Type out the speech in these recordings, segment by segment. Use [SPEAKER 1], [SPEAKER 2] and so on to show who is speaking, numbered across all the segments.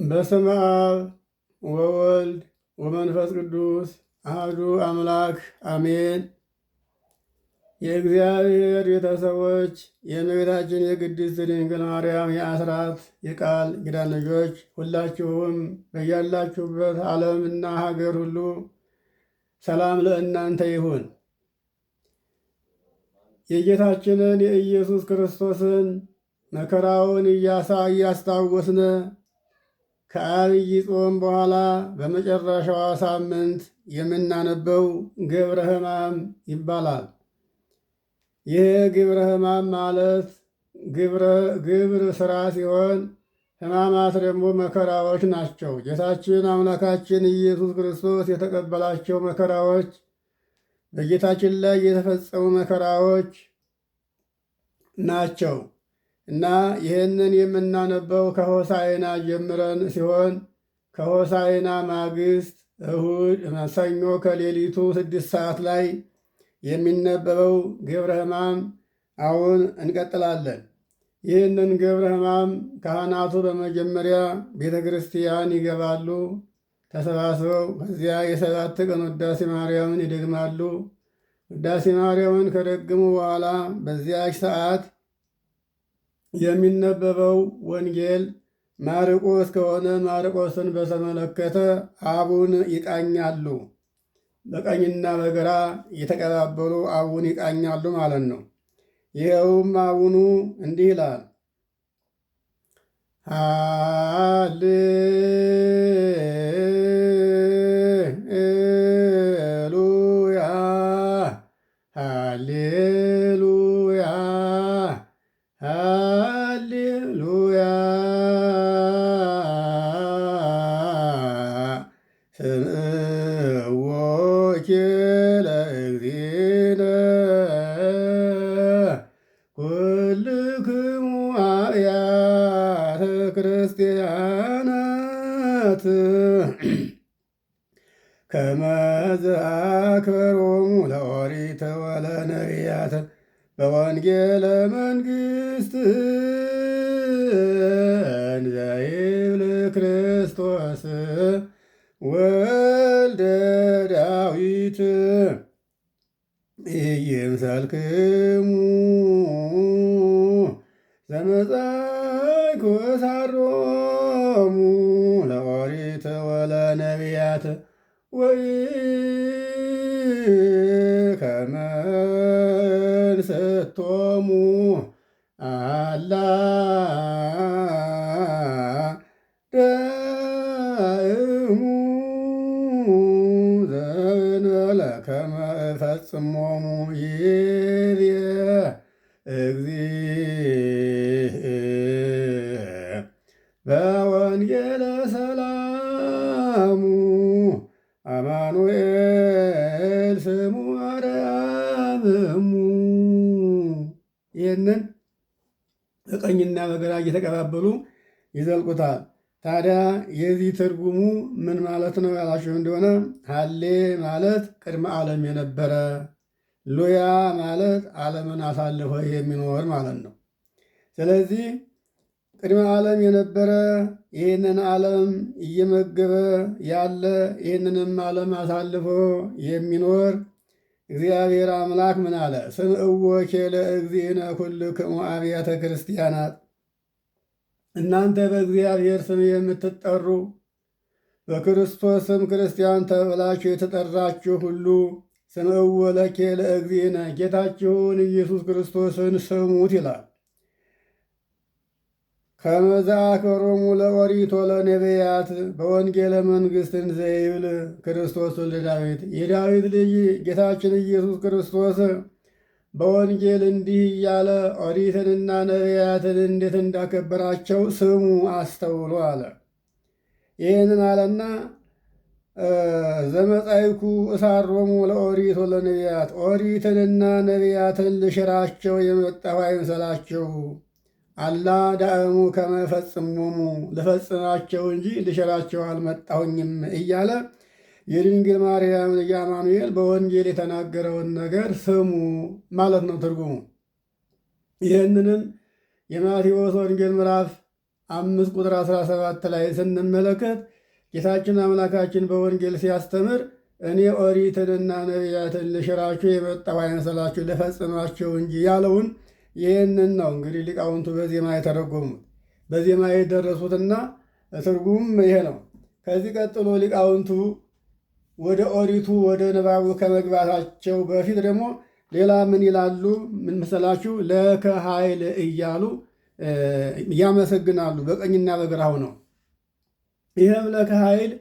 [SPEAKER 1] በስመ አብ ወወልድ ወመንፈስ ቅዱስ አሐዱ አምላክ አሜን። የእግዚአብሔር ቤተሰቦች የእመቤታችን የቅድስት ድንግል ማርያም የአስራት የቃል ኪዳን ልጆች ሁላችሁም በያላችሁበት ዓለምና ሀገር ሁሉ ሰላም ለእናንተ ይሁን። የጌታችንን የኢየሱስ ክርስቶስን መከራውን እያስታወስነ ከዐቢይ ጾም በኋላ በመጨረሻዋ ሳምንት የምናነበው ግብረ ሕማም ይባላል። ይህ ግብረ ሕማም ማለት ግብር ሥራ ሲሆን ሕማማት ደግሞ መከራዎች ናቸው። ጌታችን አምላካችን ኢየሱስ ክርስቶስ የተቀበላቸው መከራዎች በጌታችን ላይ የተፈጸሙ መከራዎች ናቸው እና ይህንን የምናነበው ከሆሳዕና ጀምረን ሲሆን ከሆሳዕና ማግስት እሁድ ሰኞ ከሌሊቱ 6 ሰዓት ላይ የሚነበበው ግብረ ሕማም አሁን እንቀጥላለን። ይህንን ግብረ ሕማም ካህናቱ በመጀመሪያ ቤተ ክርስቲያን ይገባሉ። ተሰባስበው ከዚያ የ7 ቀን ውዳሴ ማርያምን ይደግማሉ። ውዳሴ ማርያምን ከደግሙ በኋላ በዚያች ሰዓት የሚነበበው ወንጌል ማርቆስ ከሆነ ማርቆስን በተመለከተ አቡን ይቃኛሉ። በቀኝና በግራ እየተቀባበሉ አቡን ይቃኛሉ ማለት ነው። ይኸውም አቡኑ እንዲህ ይላል። ሃሌሉያ ሃሌሉያ ሃሌሉያ ስምዕዎኪ ለእግዚእነ ኩልክሙ አብያተ ክርስቲያናት ከመ ዘአክበሮሙ ለኦሪት ወለነቢያት በወንጌለ መንግሥት እንዘ ይብል ክርስቶስ ወልደ ዳዊት ኢይምሰልክሙ ዘመጻእኩ እሳሮሙ ለኦሪት ወለነቢያት ወኢከመ እንስቶሙ አላ ዳእሙ ዘእንበለ ከመ እፈጽሞሙ ይቤ እግዚእ በወንጌለ ሰላሙ አማኑኤል ስሙ አርያምሙ። ይህንን በቀኝና በግራ እየተቀባበሉ ይዘልቁታል። ታዲያ የዚህ ትርጉሙ ምን ማለት ነው ያላችሁ እንደሆነ ሀሌ ማለት ቅድመ ዓለም የነበረ፣ ሉያ ማለት ዓለምን አሳልፎ የሚኖር ማለት ነው። ስለዚህ ቅድመ ዓለም የነበረ ይህንን ዓለም እየመገበ ያለ ይህንንም ዓለም አሳልፎ የሚኖር እግዚአብሔር አምላክ ምን አለ? ስምዕዎኬ ለእግዚእነ ኩልክሙ አብያተ ክርስቲያናት፣ እናንተ በእግዚአብሔር ስም የምትጠሩ በክርስቶስ ስም ክርስቲያን ተብላችሁ የተጠራችሁ ሁሉ ስምዕዎ ለኬ ለእግዚእነ፣ ጌታችሁን ኢየሱስ ክርስቶስን ስሙት ይላል። ከመ ዘአክበሮሙ ለኦሪት ወለነቢያት በወንጌለ መንግሥት እንዘ ይብል ክርስቶስ ወልደ ዳዊት፣ የዳዊት ልጅ ጌታችን ኢየሱስ ክርስቶስ በወንጌል እንዲህ እያለ ኦሪትንና ነቢያትን እንዴት እንዳከበራቸው ስሙ አስተውሉ አለ። ይህንን አለና ዘመጻእኩ እሳሮሙ ለኦሪት ወለነቢያት፣ ኦሪትንና ነቢያትን ልሽራቸው የመጣሁ አይምሰላችሁ፣ አላ ዳእሙ ከመ እፈጽሞሙ፣ ልፈጽማቸው እንጂ ልሽራቸው አልመጣሁኝም እያለ የድንግል ማርያም ልጅ አማኑኤል በወንጌል የተናገረውን ነገር ስሙ ማለት ነው ትርጉሙ። ይህንንም የማቴዎስ ወንጌል ምዕራፍ ቁጥር 17 ላይ ስንመለከት ጌታችን አምላካችን በወንጌል ሲያስተምር እኔ ኦሪትንና ነቢያትን ልሽራችሁ የመጣሁ አይምሰላችሁ ልፈጽማቸው እንጂ ያለውን ይህንን ነው እንግዲህ ሊቃውንቱ በዜማ የተረጎሙት። በዜማ የደረሱትና ትርጉም ይሄ ነው። ከዚህ ቀጥሎ ሊቃውንቱ ወደ ኦሪቱ ወደ ንባቡ ከመግባታቸው በፊት ደግሞ ሌላ ምን ይላሉ? ምን መሰላችሁ? ለከ ኃይል እያሉ ያመሰግናሉ። በቀኝና በግራው ነው። ይህም ለከ ኃይል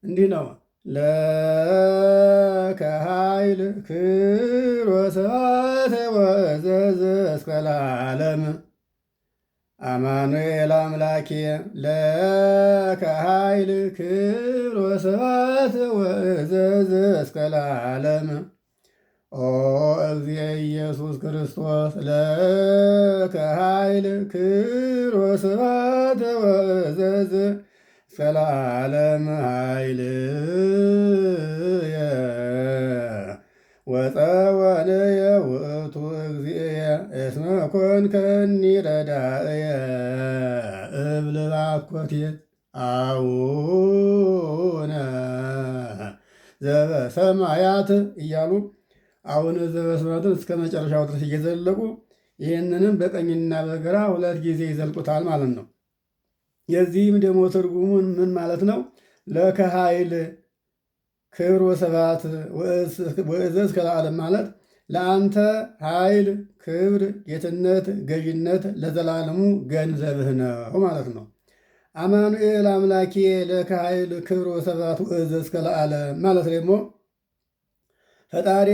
[SPEAKER 1] እንዲህ ነው። ለከ ኃይል ክብር ወስብሐት ወዕዘዝ እስከ ለዓለም አማኑኤል አምላኬ ለከ ኃይል ክብር ወስብሐት ወዕዘዝ እስከ ለዓለም ኦ እግዚእ ኢየሱስ ክርስቶስ ለከ ኃይል ክብር ወስብሐት ወዕዘዝ እስከ ለዓለም ኃይልየ ወፀወንየ ውእቱ እግዚእየ እስመ ኮንከኒ ረዳእየ እብል ባኮቴት አቡነ ዘበሰማያት እያሉ አቡነ ዘበሰማያትን እስከ መጨረሻው ድረስ እየዘለቁ ይህንንም በቀኝና በግራ ሁለት ጊዜ ይዘልቁታል ማለት ነው። የዚህም ደግሞ ትርጉሙን ምን ማለት ነው? ለከ ኃይል ክብር ወስብሐት ወዕዘዝ እስከ ለዓለም ማለት ለአንተ ኃይል፣ ክብር፣ ጌትነት፣ ገዥነት ለዘላለሙ ገንዘብህ ነው ማለት ነው። አማኑኤል አምላኬ ለከ ኃይል ክብር ወስብሐት ወዕዘዝ እስከ ለዓለም ማለት ደግሞ ፈጣሪ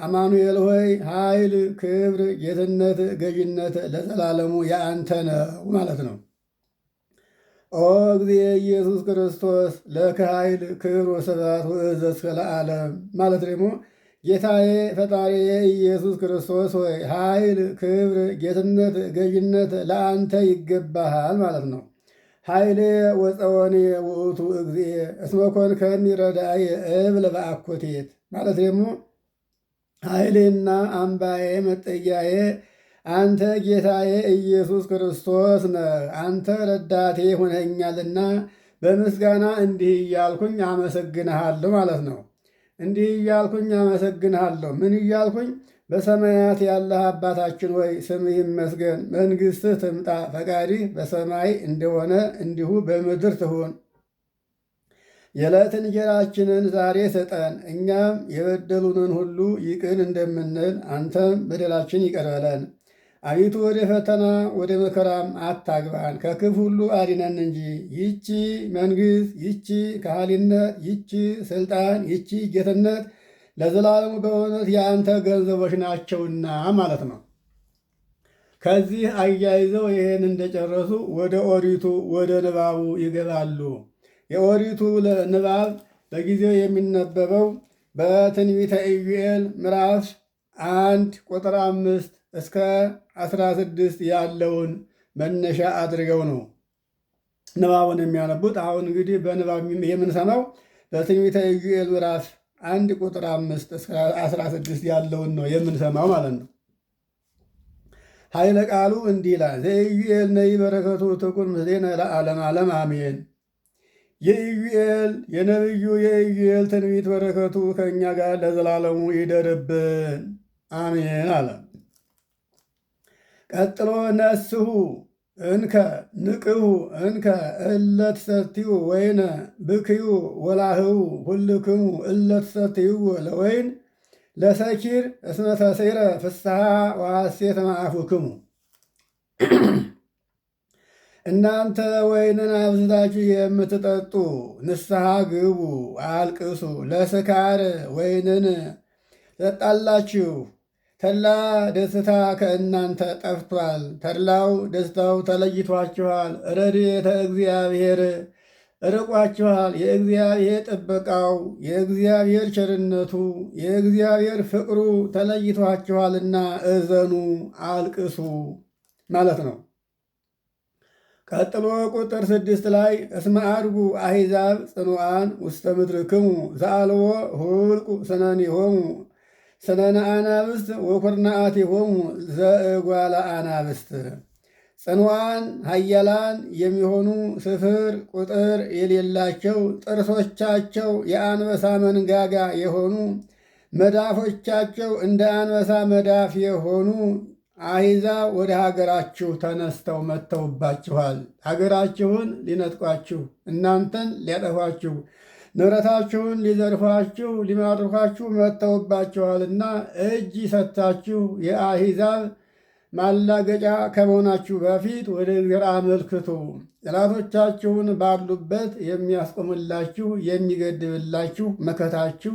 [SPEAKER 1] አማኑኤል ሆይ ኃይል፣ ክብር፣ ጌትነት፣ ገዥነት ለዘላለሙ የአንተ ነው ማለት ነው። ኦ እግዚእ ኢየሱስ ክርስቶስ ለከ ኃይል ክብር ወስብሐት ወዕዘዝ እስከ ለዓለም ማለት ደግሞ ጌታዬ ፈጣሪዬ ኢየሱስ ክርስቶስ ሆይ ኃይል፣ ክብር፣ ጌትነት፣ ገዥነት ለአንተ ይገባሃል ማለት ነው። ኃይሌ ወፀወንየ ውእቱ እግዚእ እስመ ኮንከኒ ረዳእየ እብል በአኮቴት ማለት ደግሞ ኃይሌና አምባዬ መጠጊያዬ አንተ ጌታዬ ኢየሱስ ክርስቶስ ነህ። አንተ ረዳቴ ሆነኛልና በምስጋና እንዲህ እያልኩኝ አመሰግንሃለሁ ማለት ነው። እንዲህ እያልኩኝ አመሰግንሃለሁ። ምን እያልኩኝ? በሰማያት ያለህ አባታችን ሆይ ስምህ ይመስገን፣ መንግሥትህ ትምጣ፣ ፈቃድህ በሰማይ እንደሆነ እንዲሁ በምድር ትሁን። የዕለት እንጀራችንን ዛሬ ስጠን፣ እኛም የበደሉንን ሁሉ ይቅር እንደምንል አንተም በደላችን ይቅር በለን። አቤቱ ወደ ፈተና ወደ መከራም አታግባን፣ ከክፉ ሁሉ አድነን እንጂ ይቺ መንግሥት፣ ይቺ ካህሊነት፣ ይቺ ስልጣን፣ ይቺ ጌትነት ለዘላለሙ በእውነት የአንተ ገንዘቦች ናቸውና ማለት ነው። ከዚህ አያይዘው ይህን እንደጨረሱ ወደ ኦሪቱ ወደ ንባቡ ይገባሉ። የኦሪቱ ንባብ በጊዜው የሚነበበው በትንቢተ ኢዩኤል ምዕራፍ 1 ቁጥር 5 እስከ 16 ያለውን መነሻ አድርገው ነው ንባቡን የሚያነቡት። አሁን እንግዲህ በንባብ የምንሰማው በትንቢተ ኢዩኤል ምዕራፍ 1 ቁጥር 5 እስከ 16 ያለውን ነው የምንሰማው ማለት ነው። ኃይለ ቃሉ እንዲህ ይላል። ዘኢዩኤል ነቢይ በረከቱ ትኩን ምስሌነ ለዓለመ ዓለም አሜን። የኢዩኤል የነቢዩ የኢዩኤል ትንቢት በረከቱ ከእኛ ጋር ለዘላለሙ ይደርብን አሜን አለ። ቀጥሎ ነስሑ እንከ ንቅሑ እንከ እለ ትሰትዩ ወይነ ብክዩ ወላህው ሁልክሙ እለ ትሰትዩ ለወይን ለሰኪር እስመ ተሰይረ ፍስሐ ወሐሴተ መዓፉክሙ። እናንተ ወይንን አብዝታችሁ የምትጠጡ ንስሐ ግቡ፣ አልቅሱ። ለስካር ወይንን ትጠጣላችሁ፣ ተድላ ደስታ ከእናንተ ጠፍቷል፣ ተድላው ደስታው ተለይቷችኋል። ረድኤተ እግዚአብሔር ርቋችኋል። የእግዚአብሔር ጥበቃው፣ የእግዚአብሔር ቸርነቱ፣ የእግዚአብሔር ፍቅሩ ተለይቷችኋልና እዘኑ፣ አልቅሱ ማለት ነው። ቀጥሎ ቁጥር 6 ላይ እስመ አድጉ አሕዛብ ጽኑዓን ውስተ ምድርክሙ ዘአልቦ ሁልቁ ሰነኒሆሙ ሰነነ አናብስት ወኩርናአቲሆሙ ዘእጓለ አናብስት። ጽንዋን ኃያላን የሚሆኑ ስፍር ቁጥር የሌላቸው ጥርሶቻቸው የአንበሳ መንጋጋ የሆኑ መዳፎቻቸው እንደ አንበሳ መዳፍ የሆኑ አሕዛብ ወደ ሀገራችሁ ተነስተው መጥተውባችኋል። ሀገራችሁን ሊነጥቋችሁ፣ እናንተን ሊያጠፏችሁ፣ ንብረታችሁን ሊዘርፏችሁ፣ ሊማርኳችሁ መጥተውባችኋልና እጅ ሰጥታችሁ የአሕዛብ ማላገጫ ከመሆናችሁ በፊት ወደ እግዚአብሔር አመልክቱ። ጠላቶቻችሁን ባሉበት የሚያስቆምላችሁ የሚገድብላችሁ መከታችሁ፣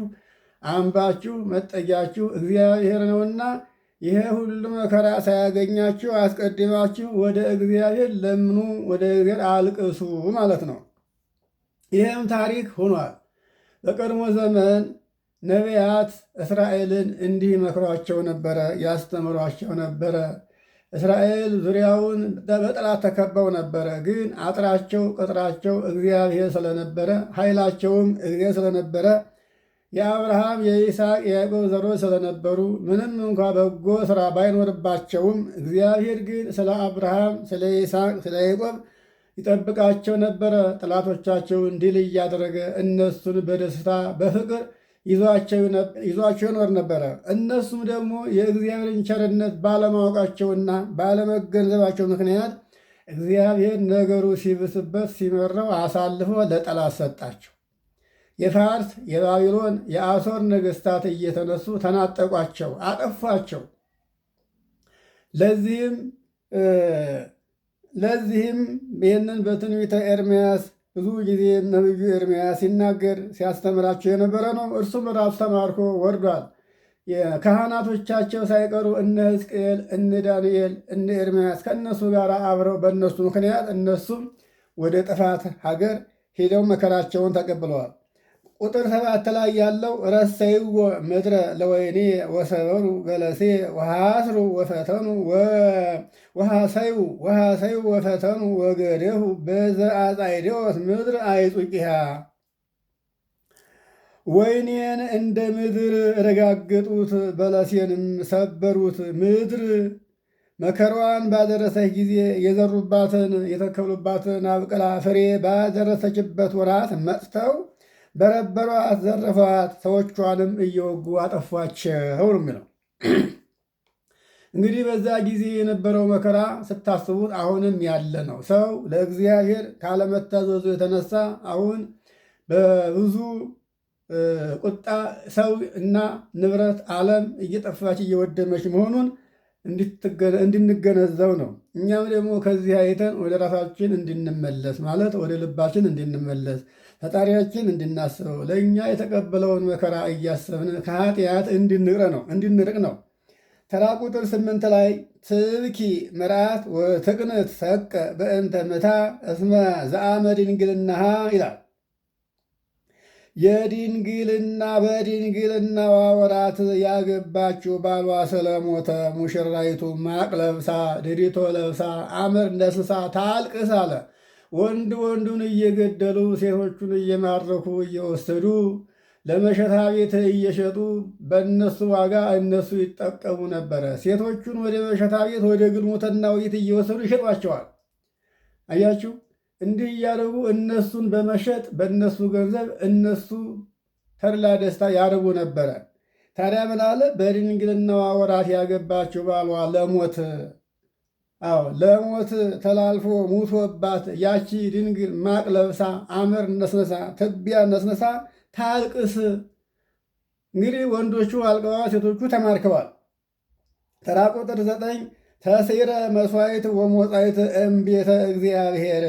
[SPEAKER 1] አምባችሁ፣ መጠጊያችሁ እግዚአብሔር ነውና ይሄ ሁሉ መከራ ሳያገኛችሁ አስቀድማችሁ ወደ እግዚአብሔር ለምኑ፣ ወደ እግዚአብሔር አልቅሱ ማለት ነው። ይህም ታሪክ ሆኗል። በቀድሞ ዘመን ነቢያት እስራኤልን እንዲህ መክሯቸው ነበረ፣ ያስተምሯቸው ነበረ። እስራኤል ዙሪያውን በጠላት ተከበው ነበረ። ግን አጥራቸው ቅጥራቸው እግዚአብሔር ስለነበረ፣ ኃይላቸውም እግዚአብሔር ስለነበረ፣ የአብርሃም የይስሐቅ የያዕቆብ ዘሮች ስለነበሩ ምንም እንኳ በጎ ሥራ ባይኖርባቸውም እግዚአብሔር ግን ስለ አብርሃም፣ ስለ ይስሐቅ፣ ስለ ያዕቆብ ይጠብቃቸው ነበረ። ጠላቶቻቸውን ድል እያደረገ እነሱን በደስታ በፍቅር ይዟቸው ይኖር ነበረ። እነሱም ደግሞ የእግዚአብሔርን ቸርነት ባለማወቃቸውና ባለመገንዘባቸው ምክንያት እግዚአብሔር ነገሩ ሲብስበት ሲመረው አሳልፎ ለጠላት ሰጣቸው። የፋርስ፣ የባቢሎን፣ የአሦር ነገሥታት እየተነሱ ተናጠቋቸው፣ አጠፏቸው። ለዚህም ይህንን በትንቢተ ኤርምያስ ብዙ ጊዜ ነቢዩ ኤርምያስ ሲናገር ሲያስተምራቸው የነበረ ነው። እርሱም ራሱ ተማርኮ ወርዷል። ካህናቶቻቸው ሳይቀሩ እነ ሕዝቅኤል፣ እነ ዳንኤል፣ እነ ኤርምያስ ከእነሱ ጋር አብረው በእነሱ ምክንያት እነሱም ወደ ጥፋት ሀገር ሄደው መከራቸውን ተቀብለዋል። ቁጥር 7 ላይ ያለው ረሰይዎ ምድረ ለወይኔ ወሰበሩ ገለሴ ወሃስሩ ወፈተኑ ወሃሰዩ ወፈተኑ ወገደሁ በዘአጻይዴዎት ምድር አይጹቂሃ። ወይኔን እንደ ምድር ረጋገጡት፣ በለሴንም ሰበሩት። ምድር መከሯን ባደረሰች ጊዜ የዘሩባትን የተከሉባትን አብቅላ ፍሬ ባደረሰችበት ወራት መጥተው በረበሯት፣ ዘረፏት፣ ሰዎቿንም እየወጉ አጠፏቸው ነው የሚለው። እንግዲህ በዛ ጊዜ የነበረው መከራ ስታስቡት አሁንም ያለ ነው። ሰው ለእግዚአብሔር ካለመታዘዙ የተነሳ አሁን በብዙ ቁጣ ሰው እና ንብረት ዓለም እየጠፋች እየወደመች መሆኑን እንድንገነዘብ ነው። እኛም ደግሞ ከዚህ አይተን ወደ ራሳችን እንድንመለስ ማለት ወደ ልባችን እንድንመለስ ፈጣሪያችን እንድናስበው ለእኛ የተቀበለውን መከራ እያሰብን ከኃጢአት እንድንርቅ ነው። ተራ ቁጥር 8 ላይ ትብኪ ምርአት ወትቅንት ሰቀ በእንተ ምታ እስመ ዘአመ ድንግልናሃ ይላል። በድንግልናዋ ወራት ያገባችው ባሏ ስለሞተ ሙሽራይቱ ማቅ ለብሳ ድሪቶ ለብሳ አመር ነስንሳ ታልቅስ አለ። ወንድ ወንዱን እየገደሉ ሴቶቹን እየማረኩ እየወሰዱ ለመሸታ ቤት እየሸጡ በእነሱ ዋጋ እነሱ ይጠቀሙ ነበረ። ሴቶቹን ወደ መሸታ ቤት ወደ ግልሙትና ቤት እየወሰዱ ይሸጧቸዋል። አያችሁ፣ እንዲህ እያደረጉ እነሱን በመሸጥ በእነሱ ገንዘብ እነሱ ተድላ ደስታ ያደርጉ ነበረ። ታዲያ ምን አለ? በድንግልናዋ ወራት ያገባችው ባሏ ለሞት ለሞት ተላልፎ ሙቶባት ያቺ ድንግል ማቅ ለብሳ አመር ነስነሳ ትቢያ ነስነሳ ታልቅስ። እንግዲህ ወንዶቹ አልቀዋል፣ ሴቶቹ ተማርከዋል። ተራ ቁጥር 9 ተሴረ መስዋዕት ወሞጻይት እምቤተ እግዚአብሔር፣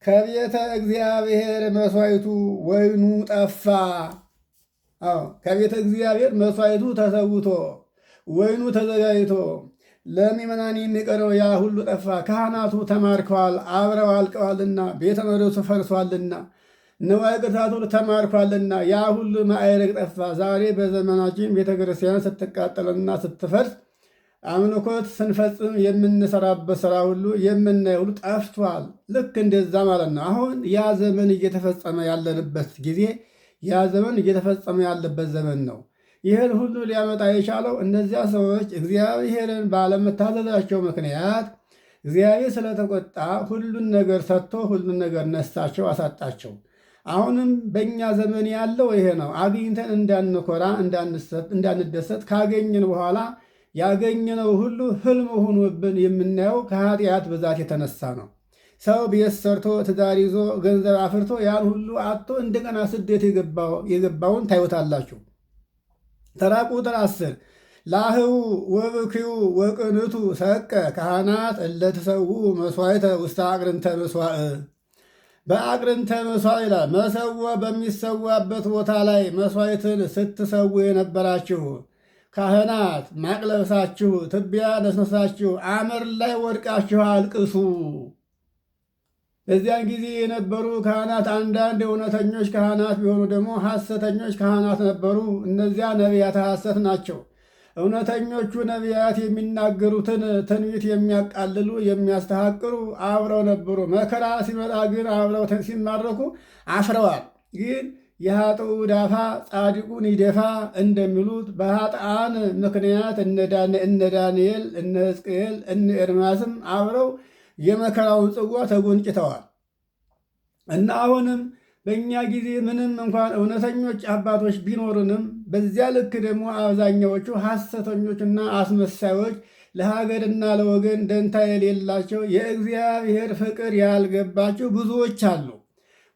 [SPEAKER 1] ከቤተ እግዚአብሔር መስዋዕቱ ወይኑ ጠፋ። ከቤተ እግዚአብሔር መስዋዕቱ ተሰውቶ ወይኑ ተዘጋጅቶ ለምእመናን የሚቀረው ያ ሁሉ ጠፋ። ካህናቱ ተማርከዋል፣ አብረው አልቀዋልና፣ ቤተ መቅደሱ ፈርሷልና፣ ንዋየ ቅድሳቱ ተማርኳልና ያ ሁሉ ማዕረግ ጠፋ። ዛሬ በዘመናችን ቤተ ክርስቲያን ስትቃጠልና ስትፈርስ አምልኮት ስንፈጽም የምንሰራበት ስራ ሁሉ የምናየው ሁሉ ጠፍቷል። ልክ እንደዛ ማለት ነው። አሁን ያ ዘመን እየተፈጸመ ያለንበት ጊዜ ያ ዘመን እየተፈጸመ ያለበት ዘመን ነው። ይህን ሁሉ ሊያመጣ የቻለው እነዚያ ሰዎች እግዚአብሔርን ባለመታዘዛቸው ምክንያት እግዚአብሔር ስለተቆጣ ሁሉን ነገር ሰጥቶ ሁሉን ነገር ነሳቸው፣ አሳጣቸው። አሁንም በእኛ ዘመን ያለው ይሄ ነው። አግኝተን እንዳንኮራ እንዳንደሰት ካገኘን በኋላ ያገኘነው ሁሉ ህልም ሆኖብን የምናየው ከኃጢአት ብዛት የተነሳ ነው። ሰው ቤት ሰርቶ ትዳር ይዞ ገንዘብ አፍርቶ ያን ሁሉ አጥቶ እንደገና ስደት የገባውን ታዩታላችሁ። ተራ ቁጥር 10 ላህው ወብክዩ ወቅንቱ ሰቀ ካህናት እለተሰዉ መስዋዕተ ውስተ አቅርንተ መስዋዕ። በአቅርንተ መስዋዕ ይላል። መሰዋ በሚሰዋበት ቦታ ላይ መስዋዕትን ስትሰዉ የነበራችሁ ካህናት ማቅ ለብሳችሁ ትቢያ ነስነሳችሁ አመር ላይ ወድቃችሁ አልቅሱ። በዚያን ጊዜ የነበሩ ካህናት አንዳንድ እውነተኞች ካህናት ቢሆኑ ደግሞ ሐሰተኞች ካህናት ነበሩ። እነዚያ ነቢያተ ሐሰት ናቸው። እውነተኞቹ ነቢያት የሚናገሩትን ትንቢት የሚያቃልሉ የሚያስተሐቅሩ አብረው ነበሩ። መከራ ሲመጣ ግን አብረው ሲማረኩ አፍረዋል። ግን የኃጥኡ ዳፋ ጻድቁን ይደፋ እንደሚሉት በኃጥአን ምክንያት እነ ዳንኤል፣ እነ ሕዝቅኤል፣ እነ ኤርምያስም አብረው የመከራውን ጽዋ ተጎንጭተዋል እና አሁንም በእኛ ጊዜ ምንም እንኳን እውነተኞች አባቶች ቢኖሩንም በዚያ ልክ ደግሞ አብዛኛዎቹ ሐሰተኞችና አስመሳዮች ለሀገርና ለወገን ደንታ የሌላቸው የእግዚአብሔር ፍቅር ያልገባቸው ብዙዎች አሉ።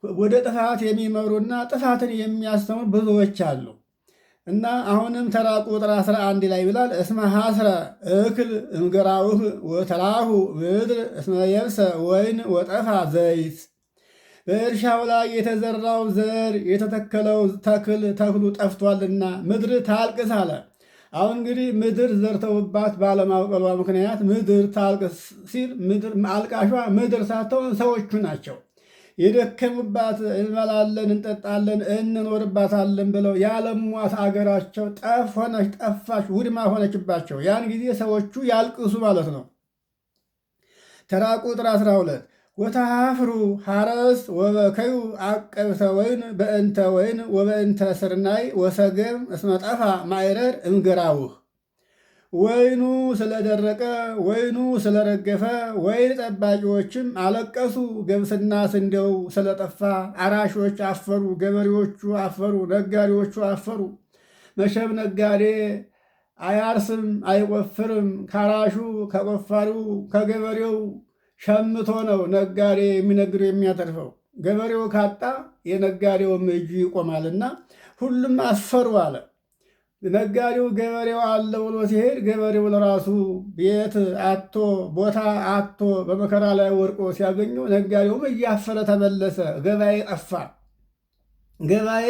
[SPEAKER 1] ወደ ጥፋት የሚመሩና ጥፋትን የሚያስተምሩ ብዙዎች አሉ እና አሁንም ተራ ቁጥር 11 ላይ ይላል እስመ ሐስረ እክል እምገራውህ ወተላሁ ምድር እስመ የብሰ ወይን ወጠፋ ዘይት። በእርሻው ላይ የተዘራው ዘር የተተከለው ተክሉ ጠፍቷልና ምድር ታልቅስ አለ። አሁን እንግዲህ ምድር ዘርተውባት ባለማብቀሏ ምክንያት ምድር ታልቅስ ሲል አልቃሿ ምድር ሳትሆን ሰዎቹ ናቸው። የደከሙባት እንበላለን፣ እንጠጣለን፣ እንኖርባታለን ብለው ያለሟት አገራቸው ጠፋች፣ ውድማ ሆነችባቸው። ያን ጊዜ ሰዎቹ ያልቅሱ ማለት ነው። ተራ ቁጥር 12 ወተሃፍሩ ሐረስ ወበከዩ አቀብተ ወይን በእንተ ወይን ወበእንተ ስርናይ ወሰገም እስመ ጠፋ ማይረር እምግራውህ። ወይኑ ስለደረቀ ወይኑ ስለረገፈ ወይን ጠባቂዎችም አለቀሱ። ገብስና ስንዴው ስለጠፋ አራሾች አፈሩ፣ ገበሬዎቹ አፈሩ፣ ነጋዴዎቹ አፈሩ። መቼም ነጋዴ አያርስም አይቆፍርም። ካራሹ ከቆፋሪው ከገበሬው ሸምቶ ነው ነጋዴ የሚነግደው የሚያተርፈው። ገበሬው ካጣ የነጋዴውም እጁ ይቆማልና ሁሉም አፈሩ አለ። ነጋዴው ገበሬው አለ ብሎ ሲሄድ ገበሬው ለራሱ ቤት አቶ ቦታ አቶ በመከራ ላይ ወድቆ ሲያገኘው ነጋዴውም እያፈረ ተመለሰ። ገበያ ጠፋ። ገበያ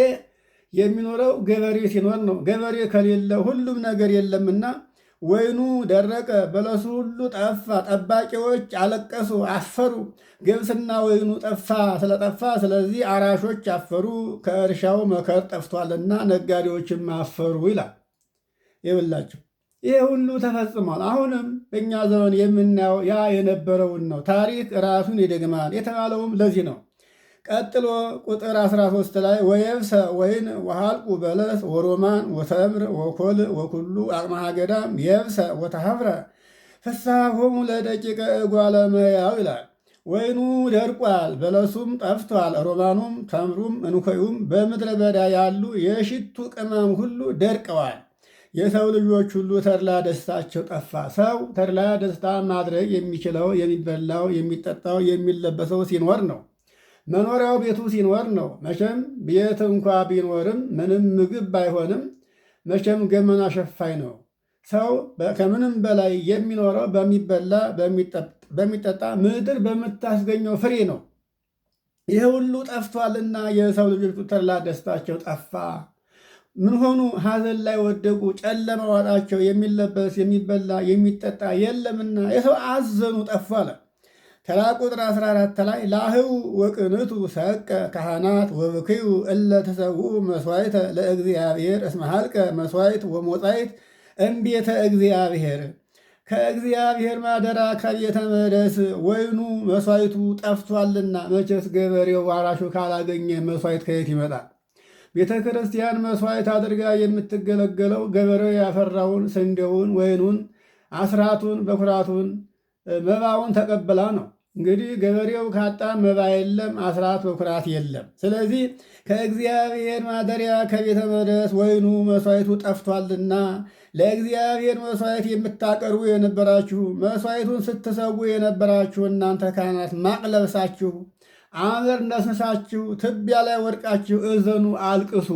[SPEAKER 1] የሚኖረው ገበሬ ሲኖር ነው። ገበሬ ከሌለ ሁሉም ነገር የለምና ወይኑ ደረቀ፣ በለሱ ሁሉ ጠፋ። ጠባቂዎች አለቀሱ፣ አፈሩ። ገብስና ወይኑ ስለጠፋ ስለዚህ አራሾች አፈሩ፣ ከእርሻው መከር ጠፍቷልና ነጋዴዎችም አፈሩ ይላል። ይብላችሁ ይሄ ሁሉ ተፈጽሟል። አሁንም በእኛ ዘመን የምናየው ያ የነበረውን ነው። ታሪክ ራሱን ይደግማል የተባለውም ለዚህ ነው። ቀጥሎ ቁጥር 13 ላይ ወየብሰ ወይን ወሃልቁ በለስ ወሮማን ወተምር ወኮል ወኩሉ አቅመሃ ገዳም የብሰ ወተሐፍረ ፍስሐሆሙ ለደቂቀ እጓለ እመሕያው ይላል። ወይኑ ደርቋል፣ በለሱም ጠፍቷል፣ ሮማኑም ተምሩም እንኮዩም በምድረ በዳ ያሉ የሽቱ ቅመም ሁሉ ደርቀዋል። የሰው ልጆች ሁሉ ተድላ ደስታቸው ጠፋ። ሰው ተድላ ደስታ ማድረግ የሚችለው የሚበላው የሚጠጣው የሚለበሰው ሲኖር ነው። መኖሪያው ቤቱ ሲኖር ነው። መቼም ቤት እንኳ ቢኖርም ምንም ምግብ ባይሆንም መቼም ገመና ሸፋኝ ነው። ሰው ከምንም በላይ የሚኖረው በሚበላ በሚጠጣ ምድር በምታስገኘው ፍሬ ነው። ይህ ሁሉ ጠፍቷልና የሰው ልጆች ተድላ ደስታቸው ጠፋ። ምን ሆኑ? ሐዘን ላይ ወደቁ። ጨለማ ዋጣቸው። የሚለበስ የሚበላ የሚጠጣ የለምና የሰው አዘኑ፣ ጠፉ አለ። ተራ ቁጥር 14 ላይ ላህው ወቅንቱ ሰቀ ካህናት ወብክዩ እለ ተሰውኡ መስዋዕተ ለእግዚአብሔር እስመ ሀልቀ መስዋዕት ወሞጻይት እምቤተ እግዚአብሔር። ከእግዚአብሔር ማደራ ከቤተ መቅደስ ወይኑ መስዋዕቱ ጠፍቷልና። መቼስ ገበሬው አራሹ ካላገኘ መስዋዕት ከየት ይመጣል? ቤተ ክርስቲያን መስዋዕት አድርጋ የምትገለገለው ገበሬው ያፈራውን ስንዴውን፣ ወይኑን፣ አስራቱን፣ በኩራቱን መባውን ተቀብላ ነው። እንግዲህ ገበሬው ካጣ መባ የለም፣ አስራት በኩራት የለም። ስለዚህ ከእግዚአብሔር ማደሪያ ከቤተ መቅደስ ወይኑ መሥዋዕቱ ጠፍቷልና ለእግዚአብሔር መሥዋዕት የምታቀርቡ የነበራችሁ መስዋዕቱን ስትሰዉ የነበራችሁ እናንተ ካህናት ማቅ ለብሳችሁ አመድ ነስንሳችሁ ትቢያ ላይ ወድቃችሁ እዘኑ፣ አልቅሱ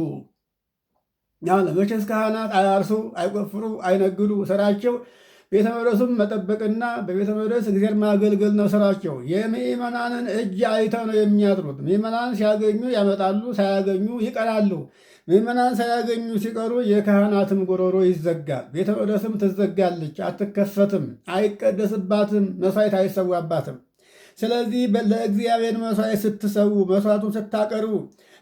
[SPEAKER 1] ያለ። መቼስ ካህናት አያርሱ፣ አይቆፍሩ፣ አይነግዱ። ስራቸው ቤተ መቅደሱን መጠበቅና በቤተ መቅደስ እግዚአብሔር ማገልገል ነው ስራቸው። የምእመናንን እጅ አይተው ነው የሚያጥሩት። ምእመናን ሲያገኙ ያመጣሉ፣ ሳያገኙ ይቀራሉ። ምእመናን ሳያገኙ ሲቀሩ የካህናትም ጎሮሮ ይዘጋል። ቤተ መቅደስም ትዘጋለች፣ አትከፈትም፣ አይቀደስባትም፣ መስዋዕት አይሰዋባትም። ስለዚህ ለእግዚአብሔር መስዋዕት ስትሰዉ፣ መስዋዕቱን ስታቀርቡ፣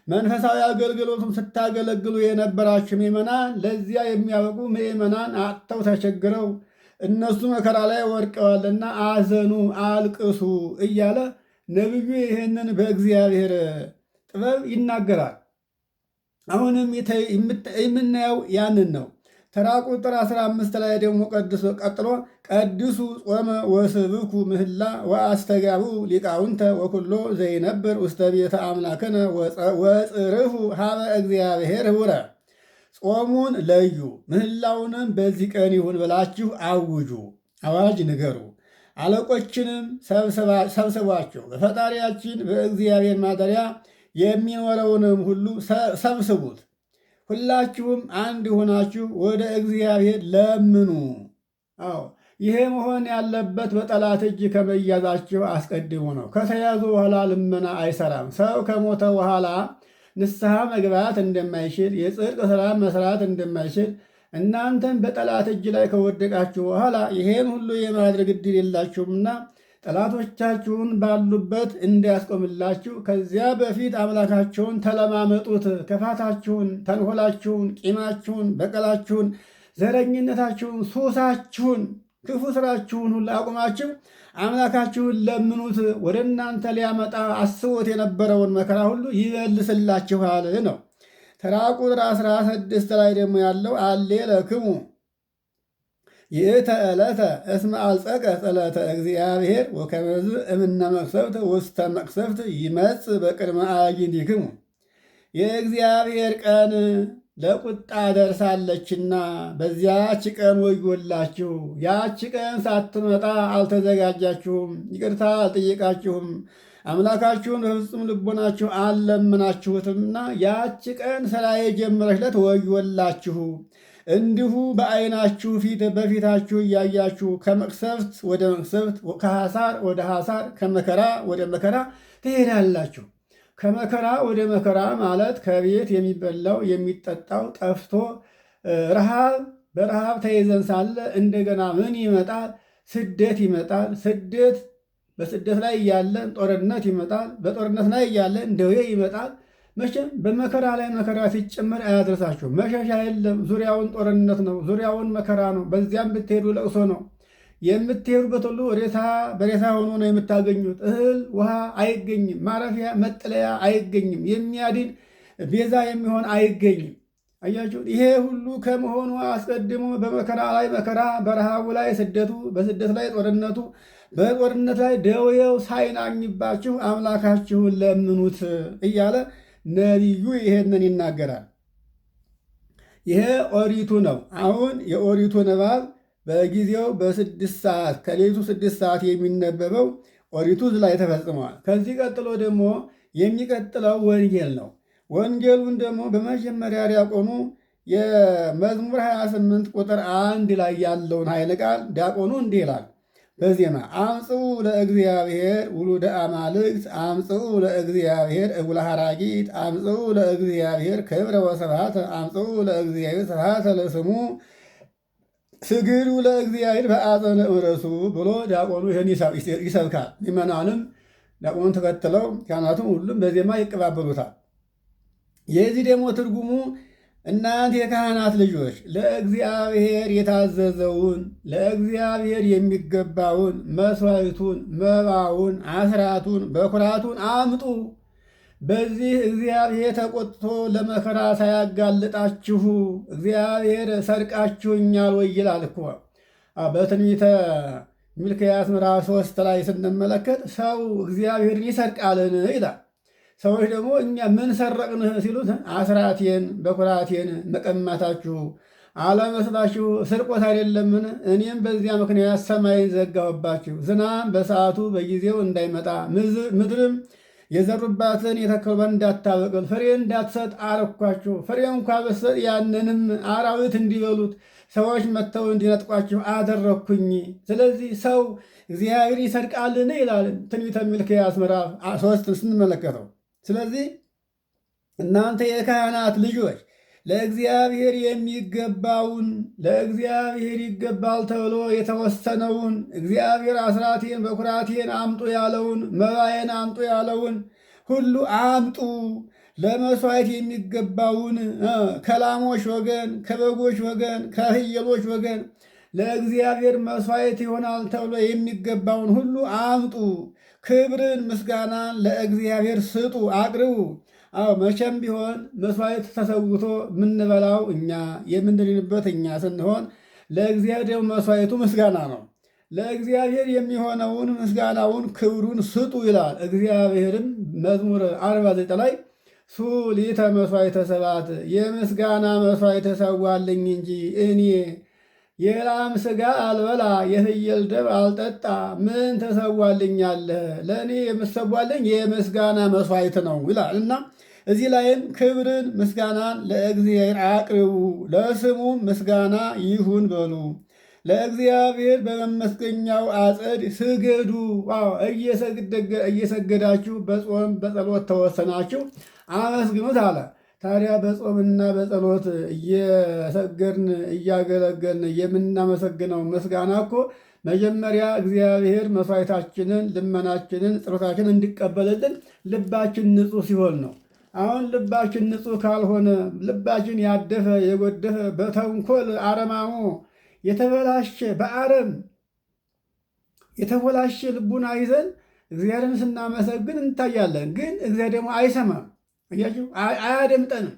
[SPEAKER 1] መንፈሳዊ አገልግሎቱን ስታገለግሉ የነበራችሁ ምእመናን ለዚያ የሚያበቁ ምእመናን አጥተው ተቸግረው እነሱ መከራ ላይ ወድቀዋልና አዘኑ፣ አልቅሱ እያለ ነቢዩ ይህንን በእግዚአብሔር ጥበብ ይናገራል። አሁንም የምናየው ያንን ነው። ተራ ቁጥር 15 ላይ ደግሞ ቀጥሎ ቀድሱ ጾመ ወስብኩ ምህላ ወአስተጋቡ ሊቃውንተ ወኩሎ ዘይነብር ውስተ ቤተ አምላክነ ወጽርፉ ሀበ እግዚአብሔር ህቡረ። ጾሙን ለዩ፣ ምህላውንም በዚህ ቀን ይሁን ብላችሁ አውጁ፣ አዋጅ ንገሩ። አለቆችንም ሰብስቧቸው፣ በፈጣሪያችን በእግዚአብሔር ማደሪያ የሚኖረውንም ሁሉ ሰብስቡት። ሁላችሁም አንድ ሆናችሁ ወደ እግዚአብሔር ለምኑ። አዎ ይሄ መሆን ያለበት በጠላት እጅ ከመያዛቸው አስቀድሞ ነው። ከተያዙ በኋላ ልመና አይሰራም። ሰው ከሞተ በኋላ ንስሐ መግባት እንደማይችል፣ የጽድቅ ሥራ መስራት እንደማይችል እናንተም በጠላት እጅ ላይ ከወደቃችሁ በኋላ ይሄን ሁሉ የማድረግ ዕድል የላችሁምና ጠላቶቻችሁን ባሉበት እንዲያስቆምላችሁ ከዚያ በፊት አምላካችሁን ተለማመጡት። ክፋታችሁን፣ ተንኮላችሁን፣ ቂማችሁን፣ በቀላችሁን፣ ዘረኝነታችሁን፣ ሱሳችሁን፣ ክፉ ስራችሁን ሁሉ አቁማችሁ አምላካችሁን ለምኑት። ወደ እናንተ ሊያመጣ አስቦት የነበረውን መከራ ሁሉ ይመልስላችኋል ነው። ተራ ቁጥር 16 ላይ ደግሞ ያለው አሌ ለክሙ ይእተ ዕለተ እስመ አልጸቀ ጸለተ እግዚአብሔር ወከመዝ እምነ መቅሰፍት ውስተ መቅሰፍት ይመጽእ በቅድመ አዕይንቲክሙ። የእግዚአብሔር ቀን ለቁጣ ደርሳለችና በዚያች ቀን ወዮላችሁ። ያች ቀን ሳትመጣ አልተዘጋጃችሁም፣ ይቅርታ አልጠየቃችሁም፣ አምላካችሁን በፍጹም ልቦናችሁ አልለምናችሁትምና ያች ቀን ስራ የጀመረችለት ወዮላችሁ። እንዲሁ በዓይናችሁ ፊት በፊታችሁ እያያችሁ ከመቅሰፍት ወደ መቅሰፍት፣ ከሐሳር ወደ ሐሳር፣ ከመከራ ወደ መከራ ትሄዳላችሁ። ከመከራ ወደ መከራ ማለት ከቤት የሚበላው የሚጠጣው ጠፍቶ በረሃብ ተይዘን ሳለ እንደገና ምን ይመጣል? ስደት ይመጣል። በስደት ላይ እያለን ጦርነት ይመጣል። በጦርነት ላይ እያለን ደዌ ይመጣል። መቼም በመከራ ላይ መከራ ሲጨመር አያደርሳችሁ። መሸሻ የለም። ዙሪያውን ጦርነት ነው። ዙሪያውን መከራ ነው። በዚያም ብትሄዱ ለቅሶ ነው። የምትሄዱበት ሁሉ በሬሳ ሆኖ ነው የምታገኙት። እህል ውሃ አይገኝም። ማረፊያ መጠለያ አይገኝም። የሚያድን ቤዛ የሚሆን አይገኝም። አያችሁ፣ ይሄ ሁሉ ከመሆኑ አስቀድሞ በመከራ ላይ መከራ፣ በረሃቡ ላይ ስደቱ፣ በስደት ላይ ጦርነቱ፣ በጦርነት ላይ ደዌው ሳይናኝባችሁ አምላካችሁን ለምኑት እያለ ነቢዩ ይሄንን ይናገራል። ይሄ ኦሪቱ ነው። አሁን የኦሪቱ ንባብ በጊዜው በ6 ሰዓት ከሌሊቱ 6 ሰዓት የሚነበበው ኦሪቱ ላይ ተፈጽመዋል። ከዚህ ቀጥሎ ደግሞ የሚቀጥለው ወንጌል ነው። ወንጌሉን ደግሞ በመጀመሪያ ዲያቆኑ የመዝሙር 28 ቁጥር 1 ላይ ያለውን ኃይለ ቃል ዲያቆኑ እንዲህ ይላል በዜማ አምጽኡ ለእግዚአብሔር ውሉደ አማልክት አምጽኡ ለእግዚአብሔር እጉለ ሐራጊት አምጽኡ ለእግዚአብሔር ክብረ ወስብሐተ አምጽኡ ለእግዚአብሔር ስብሐተ ለስሙ ስግዱ ለእግዚአብሔር በአጸነ እረሱ ብሎ ዲያቆኑ ይህን ይሰብካል። ምዕመናንም ዲያቆኑን ተከትለው ካህናቱም ሁሉም በዜማ ይቀባበሉታል። የዚህ ደግሞ ትርጉሙ እናንተ የካህናት ልጆች ለእግዚአብሔር የታዘዘውን ለእግዚአብሔር የሚገባውን መሥዋዕቱን፣ መባውን፣ አስራቱን፣ በኩራቱን አምጡ። በዚህ እግዚአብሔር ተቆጥቶ ለመከራ ሳያጋልጣችሁ እግዚአብሔር ሰርቃችሁኛል ወይ ይላል እኮ በትንቢተ ሚልክያስ ምዕራፍ 3 ላይ ስንመለከት ሰው እግዚአብሔርን ይሰርቃልን ይላል። ሰዎች ደግሞ እኛ ምን ሰረቅንህ ሲሉት አስራቴን በኩራቴን መቀማታችሁ አለመስላችሁ ስርቆት አይደለምን? እኔም በዚያ ምክንያት ሰማይን ዘጋሁባችሁ፣ ዝናብ በሰዓቱ በጊዜው እንዳይመጣ ምድርም የዘሩባትን የተከሉበት እንዳታበቅል ፍሬ እንዳትሰጥ አረኳችሁ። ፍሬ እንኳ ብትሰጥ ያንንም አራዊት እንዲበሉት ሰዎች መጥተው እንዲነጥቋችሁ አደረግኩኝ። ስለዚህ ሰው እግዚአብሔር ይሰርቃልን ይላል ትንቢተ ሚልክያስ ምዕራፍ 3 ስንመለከተው። ስለዚህ እናንተ የካህናት ልጆች ለእግዚአብሔር የሚገባውን ለእግዚአብሔር ይገባል ተብሎ የተወሰነውን እግዚአብሔር አስራቴን በኩራቴን አምጡ ያለውን መባዬን አምጡ ያለውን ሁሉ አምጡ። ለመሥዋዕት የሚገባውን ከላሞች ወገን፣ ከበጎች ወገን፣ ከፍየሎች ወገን ለእግዚአብሔር መሥዋዕት ይሆናል ተብሎ የሚገባውን ሁሉ አምጡ። ክብርን ምስጋናን ለእግዚአብሔር ስጡ፣ አቅርቡ። አዎ መቼም ቢሆን መሥዋዕት ተሰውቶ የምንበላው እኛ የምንድንበት እኛ ስንሆን ለእግዚአብሔር ደግሞ መሥዋዕቱ ምስጋና ነው። ለእግዚአብሔር የሚሆነውን ምስጋናውን ክብሩን ስጡ ይላል። እግዚአብሔርም መዝሙር 49 ላይ ሱሊተ መሥዋዕተ ሰብዓት የምስጋና መሥዋዕት ተሰዋልኝ እንጂ እኔ የላም ሥጋ አልበላ የፍየል ደም አልጠጣ ምን ተሰዋልኛለህ? ለእኔ የምሰዋልኝ የምስጋና መሥዋዕት ነው ይላል እና እዚህ ላይም ክብርን ምስጋናን ለእግዚአብሔር አቅርቡ፣ ለስሙም ምስጋና ይሁን በሉ፣ ለእግዚአብሔር በመመስገኛው አጸድ ስገዱ። እየሰገዳችሁ በጾም በጸሎት ተወሰናችሁ አመስግኑት አለ። ታዲያ በጾምና በጸሎት እየሰገድን እያገለገልን የምናመሰግነው ምስጋና እኮ መጀመሪያ እግዚአብሔር መሥዋዕታችንን፣ ልመናችንን፣ ጸሎታችንን እንዲቀበልልን ልባችን ንጹሕ ሲሆን ነው። አሁን ልባችን ንጹሕ ካልሆነ ልባችን ያደፈ የጎደፈ በተንኮል አረማሞ የተበላሸ በአረም የተበላሸ ልቡና ይዘን እግዚአብሔርን ስናመሰግን እንታያለን። ግን እግዚአብሔር ደግሞ አይሰማም፣ አያደምጠንም።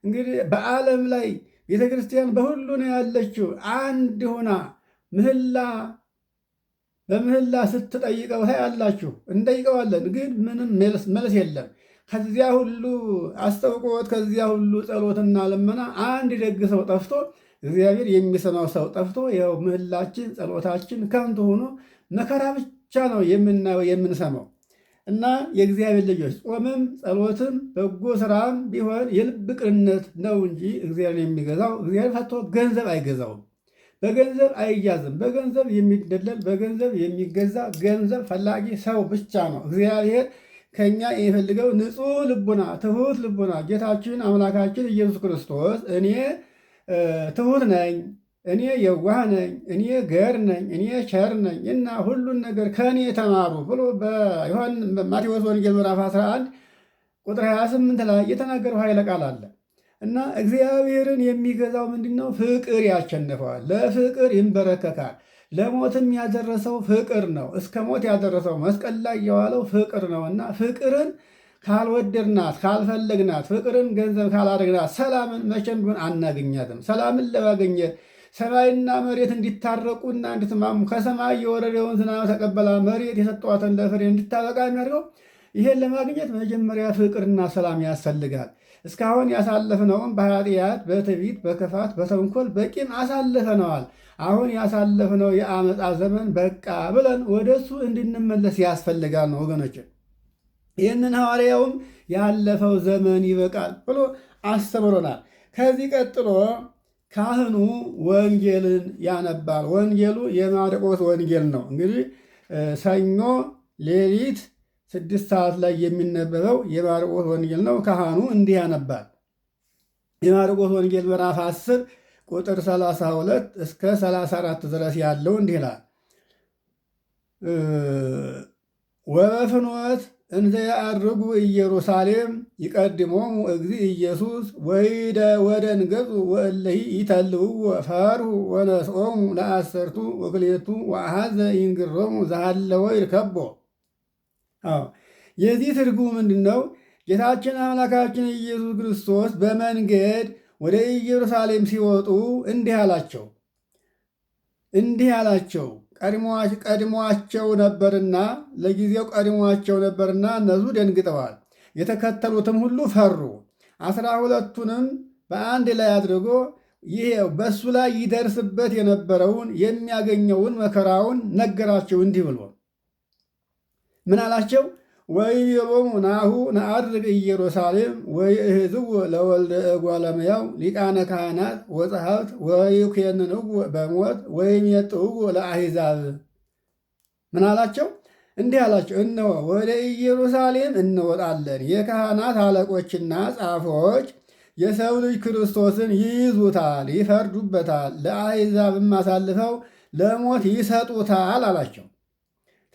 [SPEAKER 1] እንግዲህ በዓለም ላይ ቤተ ክርስቲያን በሁሉ ነው ያለችው። አንድ ሆና በምህላ ስትጠይቀው ታያላችሁ። እንጠይቀዋለን፣ ግን ምንም መልስ የለም። ከዚያ ሁሉ አስጠውቆት ከዚያ ሁሉ ጸሎትና ልመና አንድ ደግ ሰው ጠፍቶ እግዚአብሔር የሚሰማው ሰው ጠፍቶ ይኸው ምህላችን ጸሎታችን ከንቱ ሆኖ መከራ ብቻ ነው የምናየው የምንሰማው። እና የእግዚአብሔር ልጆች ጾምም ጸሎትም በጎ ስራም ቢሆን የልብ ቅንነት ነው እንጂ እግዚአብሔር የሚገዛው እግዚአብሔር ፈቶ ገንዘብ አይገዛውም። በገንዘብ አይያዝም። በገንዘብ የሚደለል በገንዘብ የሚገዛ ገንዘብ ፈላጊ ሰው ብቻ ነው። እግዚአብሔር ከኛ የሚፈልገው ንጹሕ ልቡና፣ ትሑት ልቡና። ጌታችን አምላካችን ኢየሱስ ክርስቶስ እኔ ትሑት ነኝ፣ እኔ የዋህ ነኝ፣ እኔ ገር ነኝ፣ እኔ ቸር ነኝ እና ሁሉን ነገር ከእኔ ተማሩ ብሎ በማቴዎስ ወንጌል ምዕራፍ 11 ቁጥር 28 ላይ የተናገረው ኃይለ ቃል አለ እና እግዚአብሔርን የሚገዛው ምንድን ነው? ፍቅር ያሸንፈዋል። ለፍቅር ይንበረከካል። ለሞትም ያደረሰው ፍቅር ነው። እስከ ሞት ያደረሰው መስቀል ላይ የዋለው ፍቅር ነውና ፍቅርን ካልወደድናት ካልፈለግናት፣ ፍቅርን ገንዘብ ካላደረግናት ሰላምን መቼም ቢሆን አናገኛትም። ሰላምን ለማግኘት ሰማይና መሬት እንዲታረቁና እንድትማሙ ከሰማይ የወረደውን ዝናብ ተቀበላ መሬት የሰጠዋትን ለፍሬ እንድታበቃ የሚያደርገው ይሄን ለማግኘት መጀመሪያ ፍቅርና ሰላም ያስፈልጋል። እስካሁን ያሳለፍነውን በኃጢአት፣ በትዕቢት፣ በክፋት፣ በተንኮል፣ በቂም አሳልፈነዋል። አሁን ያሳለፍነው የአመፃ ዘመን በቃ ብለን ወደሱ እንድንመለስ ያስፈልጋል ነው ወገኖች። ይህንን ሐዋርያውም ያለፈው ዘመን ይበቃል ብሎ አስተምሮናል። ከዚህ ቀጥሎ ካህኑ ወንጌልን ያነባል። ወንጌሉ የማርቆስ ወንጌል ነው። እንግዲህ ሰኞ ሌሊት 6 ሰዓት ላይ የሚነበበው የማርቆስ ወንጌል ነው። ካህኑ እንዲህ ያነባል። የማርቆስ ወንጌል ምዕራፍ 10 ቁጥር 32 እስከ 34 ድረስ ያለው እንዲህ ይላል። ወበፍኖት እንዘ ያዕርጉ ኢየሩሳሌም ይቀድሞሙ እግዚእ ኢየሱስ ወደንገጹ ወእለሂ ይተልውዎ ፈርሁ ወነስኦሙ ለአሰርቱ ወክልኤቱ ወአሐዘ ይንግሮሙ ዘሃለወ ይርከቦ። የዚህ ትርጉም ምንድን ነው? ጌታችን አምላካችን ኢየሱስ ክርስቶስ በመንገድ ወደ ኢየሩሳሌም ሲወጡ እንዲህ አላቸው ቀድሟቸው ነበርና ለጊዜው ቀድሟቸው ነበርና እነሱ ደንግጠዋል። የተከተሉትም ሁሉ ፈሩ። 12ቱንም በአንድ ላይ አድርጎ ይሄው በእሱ ላይ ይደርስበት የነበረውን የሚያገኘውን መከራውን ነገራቸው። እንዲህ ብሎ ምን አላቸው? ወይቤሎሙ ናሁ ነዐርግ ኢየሩሳሌም ወይእህዝዎ ለወልደ እጓለ እመሕያው ሊቃነ ካህናት ወጸሐፍት ወይኮንንዎ በሞት ወይሜጥውዎ ለአሕዛብ። ምን አላቸው? እንዲህ አላቸው፣ እነሆ ወደ ኢየሩሳሌም እንወጣለን። የካህናት አለቆችና ጻፎች የሰው ልጅ ክርስቶስን ይይዙታል፣ ይፈርዱበታል፣ ለአሕዛብም አሳልፈው ለሞት ይሰጡታል አላቸው።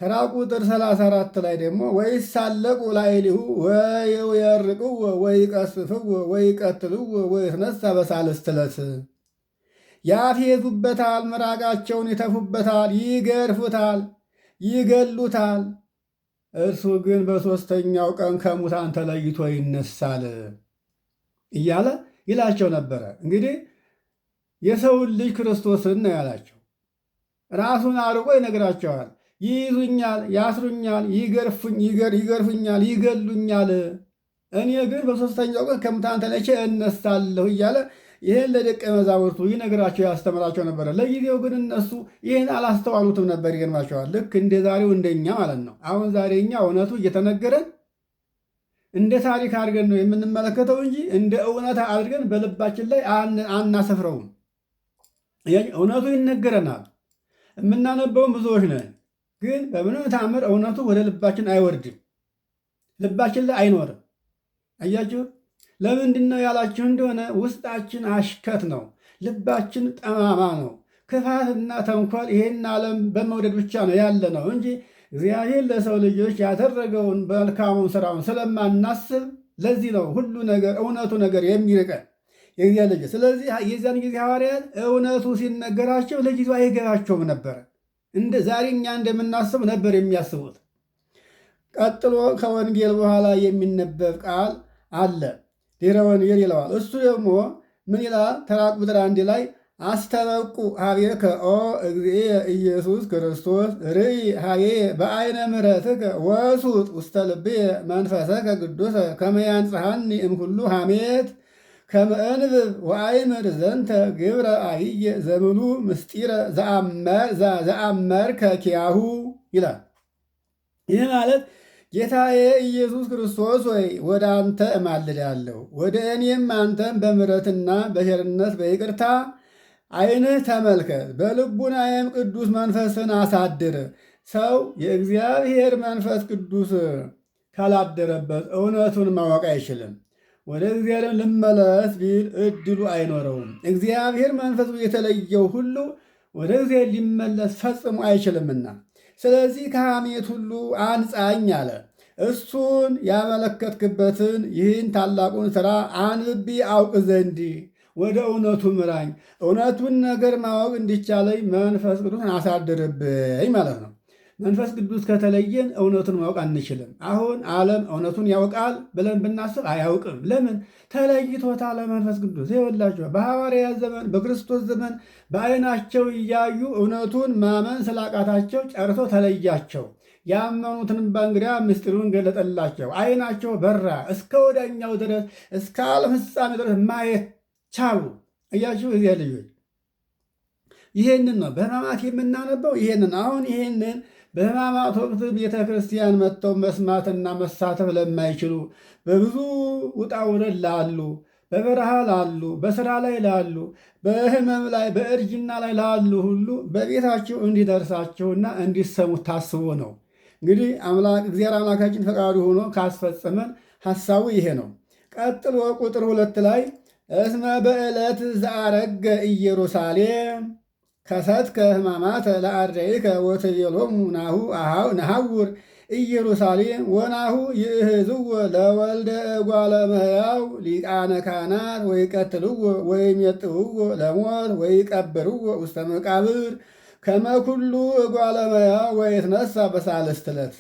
[SPEAKER 1] ተራ ቁጥር 34 ላይ ደግሞ ወይሳለቁ ላዕሌሁ ወይወርቅዎ ወይቀስፍዎ ወይቀትልዎ ወይትነሣ በሳልስት ዕለት። ያፌዙበታል፣ ምራቃቸውን ይተፉበታል፣ ይገርፉታል፣ ይገሉታል። እርሱ ግን በሦስተኛው ቀን ከሙታን ተለይቶ ይነሳል እያለ ይላቸው ነበረ። እንግዲህ የሰውን ልጅ ክርስቶስን ነው ያላቸው። ራሱን አርቆ ይነግራቸዋል። ይይዙኛል፣ ያስሩኛል፣ ይገርፉኛል፣ ይገሉኛል፣ እኔ ግን በሦስተኛው ቀን ከሙታን ተለይቼ እነሳለሁ እያለ ይህን ለደቀ መዛሙርቱ ይነግራቸው ያስተምራቸው ነበረ። ለጊዜው ግን እነሱ ይህን አላስተዋሉትም ነበር። ይገርማቸዋል። ልክ እንደ ዛሬው እንደኛ ማለት ነው። አሁን ዛሬ እኛ እውነቱ እየተነገረን እንደ ታሪክ አድርገን ነው የምንመለከተው እንጂ እንደ እውነት አድርገን በልባችን ላይ አናሰፍረውም። እውነቱ ይነገረናል፣ የምናነበውም ብዙዎች ነን። ግን በምንም ተአምር እውነቱ ወደ ልባችን አይወርድም፣ ልባችን ላይ አይኖርም። አያችሁ? ለምንድን ነው ያላችሁ እንደሆነ ውስጣችን አሽከት ነው፣ ልባችን ጠማማ ነው። ክፋትና ተንኮል ይሄን ዓለም በመውደድ ብቻ ነው ያለ ነው እንጂ እግዚአብሔር ለሰው ልጆች ያደረገውን መልካሙን ስራውን ስለማናስብ ለዚህ ነው ሁሉ ነገር እውነቱ ነገር የሚርቀን የእግዚአብሔር ልጅ። ስለዚህ የዚያን ጊዜ ሐዋርያት እውነቱ ሲነገራቸው ለጊዜው አይገባቸውም ነበረ። እንደ ዛሬ እኛ እንደምናስብ ነበር የሚያስቡት። ቀጥሎ ከወንጌል በኋላ የሚነበብ ቃል አለ፣ ድኅረ ወንጌል ይለዋል። እሱ ደግሞ ምን ይላል? ተራ ቁጥር 1 ላይ አስተበቁ ኀቤከ ኦ እግዚእ ኢየሱስ ክርስቶስ ርእይ ኀቤየ በዐይነ ምሕረትከ ወሱጥ ውስተ ልብየ መንፈሰከ ቅዱሰ ከመ ያንጽሐኒ እምኩሉ ሐሜት ከመ እንብብ ወአይምር ዘንተ ግብረ ዐቢየ ዘምሉ ምስጢረ ዘአመርከ ኪያሁ ይላል። ይህ ማለት ጌታዬ ኢየሱስ ክርስቶስ ወይ ወደ አንተ እማልዳለሁ፣ ወደ እኔም አንተም በምሕረትና በቸርነት በይቅርታ ዓይንህ ተመልከት፣ በልቡናዬም ቅዱስ መንፈስን አሳድር። ሰው የእግዚአብሔር መንፈስ ቅዱስ ካላደረበት እውነቱን ማወቅ አይችልም። ወደ እግዚአብሔር ልመለስ ቢል እድሉ አይኖረውም። እግዚአብሔር መንፈሱ የተለየው ሁሉ ወደ እግዚአብሔር ሊመለስ ፈጽሞ አይችልምና፣ ስለዚህ ከሐሜት ሁሉ አንጻኝ አለ። እሱን ያመለከትክበትን ይህን ታላቁን ሥራ አንብቤ አውቅ ዘንድ ወደ እውነቱ ምራኝ፣ እውነቱን ነገር ማወቅ እንዲቻለኝ መንፈስ ቅዱስን አሳድርብኝ ማለት ነው። መንፈስ ቅዱስ ከተለየን እውነቱን ማወቅ አንችልም። አሁን ዓለም እውነቱን ያውቃል ብለን ብናስብ አያውቅም። ለምን? ተለይቶታል መንፈስ ቅዱስ። ይኸውላችሁ በሐዋርያት ዘመን በክርስቶስ ዘመን በዓይናቸው እያዩ እውነቱን ማመን ስላቃታቸው ጨርሶ ተለያቸው። ያመኑትንም በእንግዲያ ምስጢሩን ገለጠላቸው። ዓይናቸው በራ፣ እስከ ወዲያኛው ድረስ እስከ ዓለም ፍጻሜ ድረስ ማየት ቻሉ። እያችሁ እዚያ ልጆች ይሄንን ነው በሕማማት የምናነበው። ይሄንን አሁን ይሄንን በሕማማት ወቅት ቤተ ክርስቲያን መጥተው መስማትና መሳተፍ ለማይችሉ በብዙ ውጣ ውረድ ላሉ፣ በበረሃ ላሉ፣ በስራ ላይ ላሉ፣ በሕመም ላይ በእርጅና ላይ ላሉ ሁሉ በቤታቸው እንዲደርሳቸውና እንዲሰሙት ታስቦ ነው። እንግዲህ እግዚአብሔር አምላካችን ፈቃዱ ሆኖ ካስፈጸመን ሐሳቡ ይሄ ነው። ቀጥሎ ቁጥር 2 ላይ እስመ በዕለት ዘአረገ ኢየሩሳሌም ከሰትከ ሕማማተ ለአርዳኢከ ወትቤሎሙ ናሁ ነሐውር ኢየሩሳሌም ወናሁ ይእህዝዎ ለወልደ እጓለ እመሕያው ሊቃነ ካህናት ወይቀትልዎ ወይሜጥውዎ ለሞት ወይቀብርዎ ውስተ መቃብር ከመ ኩሉ እጓለ እመሕያው ወይትነሣ በሳልስት ዕለት።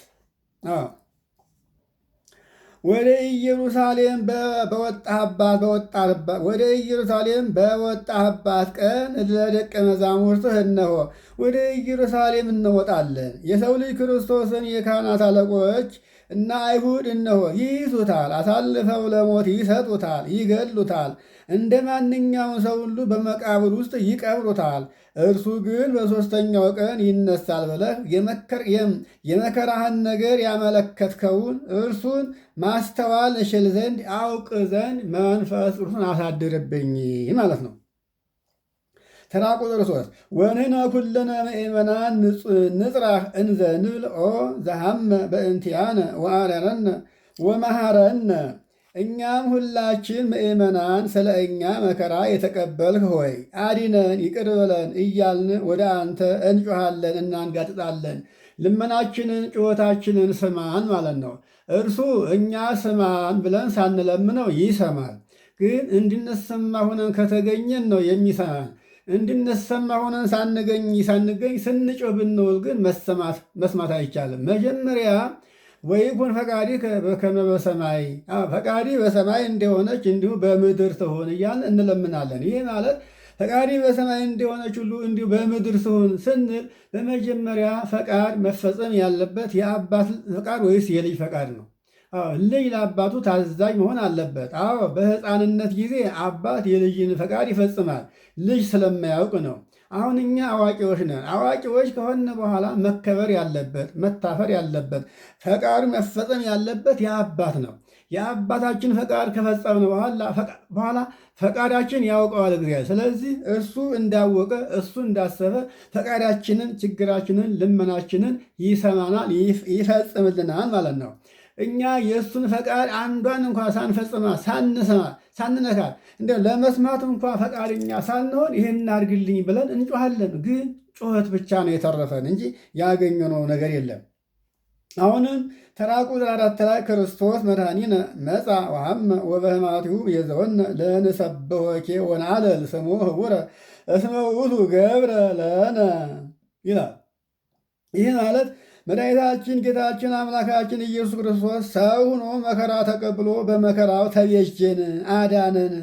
[SPEAKER 1] ወደ ኢየሩሳሌም በወጣህባት ቀን ለደቀ መዛሙርትህ እነሆ ወደ ኢየሩሳሌም እንወጣለን፣ የሰው ልጅ ክርስቶስን የካህናት አለቆች እና አይሁድ እነሆ ይይዙታል፣ አሳልፈው ለሞት ይሰጡታል፣ ይገድሉታል፣ እንደ ማንኛውም ሰው ሁሉ በመቃብር ውስጥ ይቀብሩታል። እርሱ ግን በሦስተኛው ቀን ይነሳል ብለህ የመከራህን ነገር ያመለከትከውን እርሱን ማስተዋል እችል ዘንድ አውቅ ዘንድ መንፈስ ቅዱስን አሳድርብኝ ማለት ነው። ተራ ቁጥር 3 ወንሕነ ኩልነ ምእመናን ንጽራህ እንዘ ንብል ኦ ዘሐመ በእንቲአነ ወአርያነ ወመሐረነ። እኛም ሁላችን ምእመናን ስለ እኛ መከራ የተቀበልህ ሆይ አዲነን፣ ይቅር በለን እያልን ወደ አንተ እንጮኻለን፣ እናንጋጥጣለን። ልመናችንን ጩኸታችንን ስማን ማለት ነው። እርሱ እኛ ስማን ብለን ሳንለምነው ይሰማል። ግን እንድንሰማ ሆነን ከተገኘን ነው የሚሰማን። እንድንሰማ ሆነን ሳንገኝ ስንጮህ ብንውል ግን መስማት አይቻልም። መጀመሪያ ወይኩን ፈቃዲከ በከመ በሰማይ፣ ፈቃዲ በሰማይ እንደሆነች እንዲሁ በምድር ትሁን እያልን እንለምናለን። ይህ ማለት ፈቃዲ በሰማይ እንደሆነች ሁሉ እንዲሁ በምድር ትሁን ስንል በመጀመሪያ ፈቃድ መፈጸም ያለበት የአባት ፈቃድ ወይስ የልጅ ፈቃድ ነው? ልጅ ለአባቱ ታዛዥ መሆን አለበት። አዎ በሕፃንነት ጊዜ አባት የልጅን ፈቃድ ይፈጽማል፣ ልጅ ስለማያውቅ ነው። አሁን እኛ አዋቂዎች ነን። አዋቂዎች ከሆነ በኋላ መከበር ያለበት መታፈር ያለበት ፈቃዱ መፈጸም ያለበት የአባት ነው። የአባታችን ፈቃድ ከፈጸምን በኋላ ፈቃዳችን ያውቀዋል እግዚአብሔር። ስለዚህ እርሱ እንዳወቀ እሱ እንዳሰበ ፈቃዳችንን፣ ችግራችንን፣ ልመናችንን ይሰማናል፣ ይፈጽምልናል ማለት ነው። እኛ የእሱን ፈቃድ አንዷን እንኳ ሳንፈጽማ ሳንነካ እንደ ለመስማት እንኳ ፈቃደኛ ሳንሆን ይህን አድርግልኝ ብለን እንጮሃለን። ግን ጩኸት ብቻ ነው የተረፈን እንጂ ያገኘነው ነገር የለም። አሁንም ተራ ቁጥር 4 ላይ ክርስቶስ መድኃኒነ መጻ ወሐመ ወበሕማማቲሁ ቤዘወነ ለንሰብሖኬ ወነአልል ስሞ ህቡረ እስመ ውእቱ ገብረ ለነ ይላል። ይህ ማለት መድኃኒታችን ጌታችን አምላካችን ኢየሱስ ክርስቶስ ሰው ሆኖ መከራ ተቀብሎ በመከራው ተቤዠን፣ አዳነን።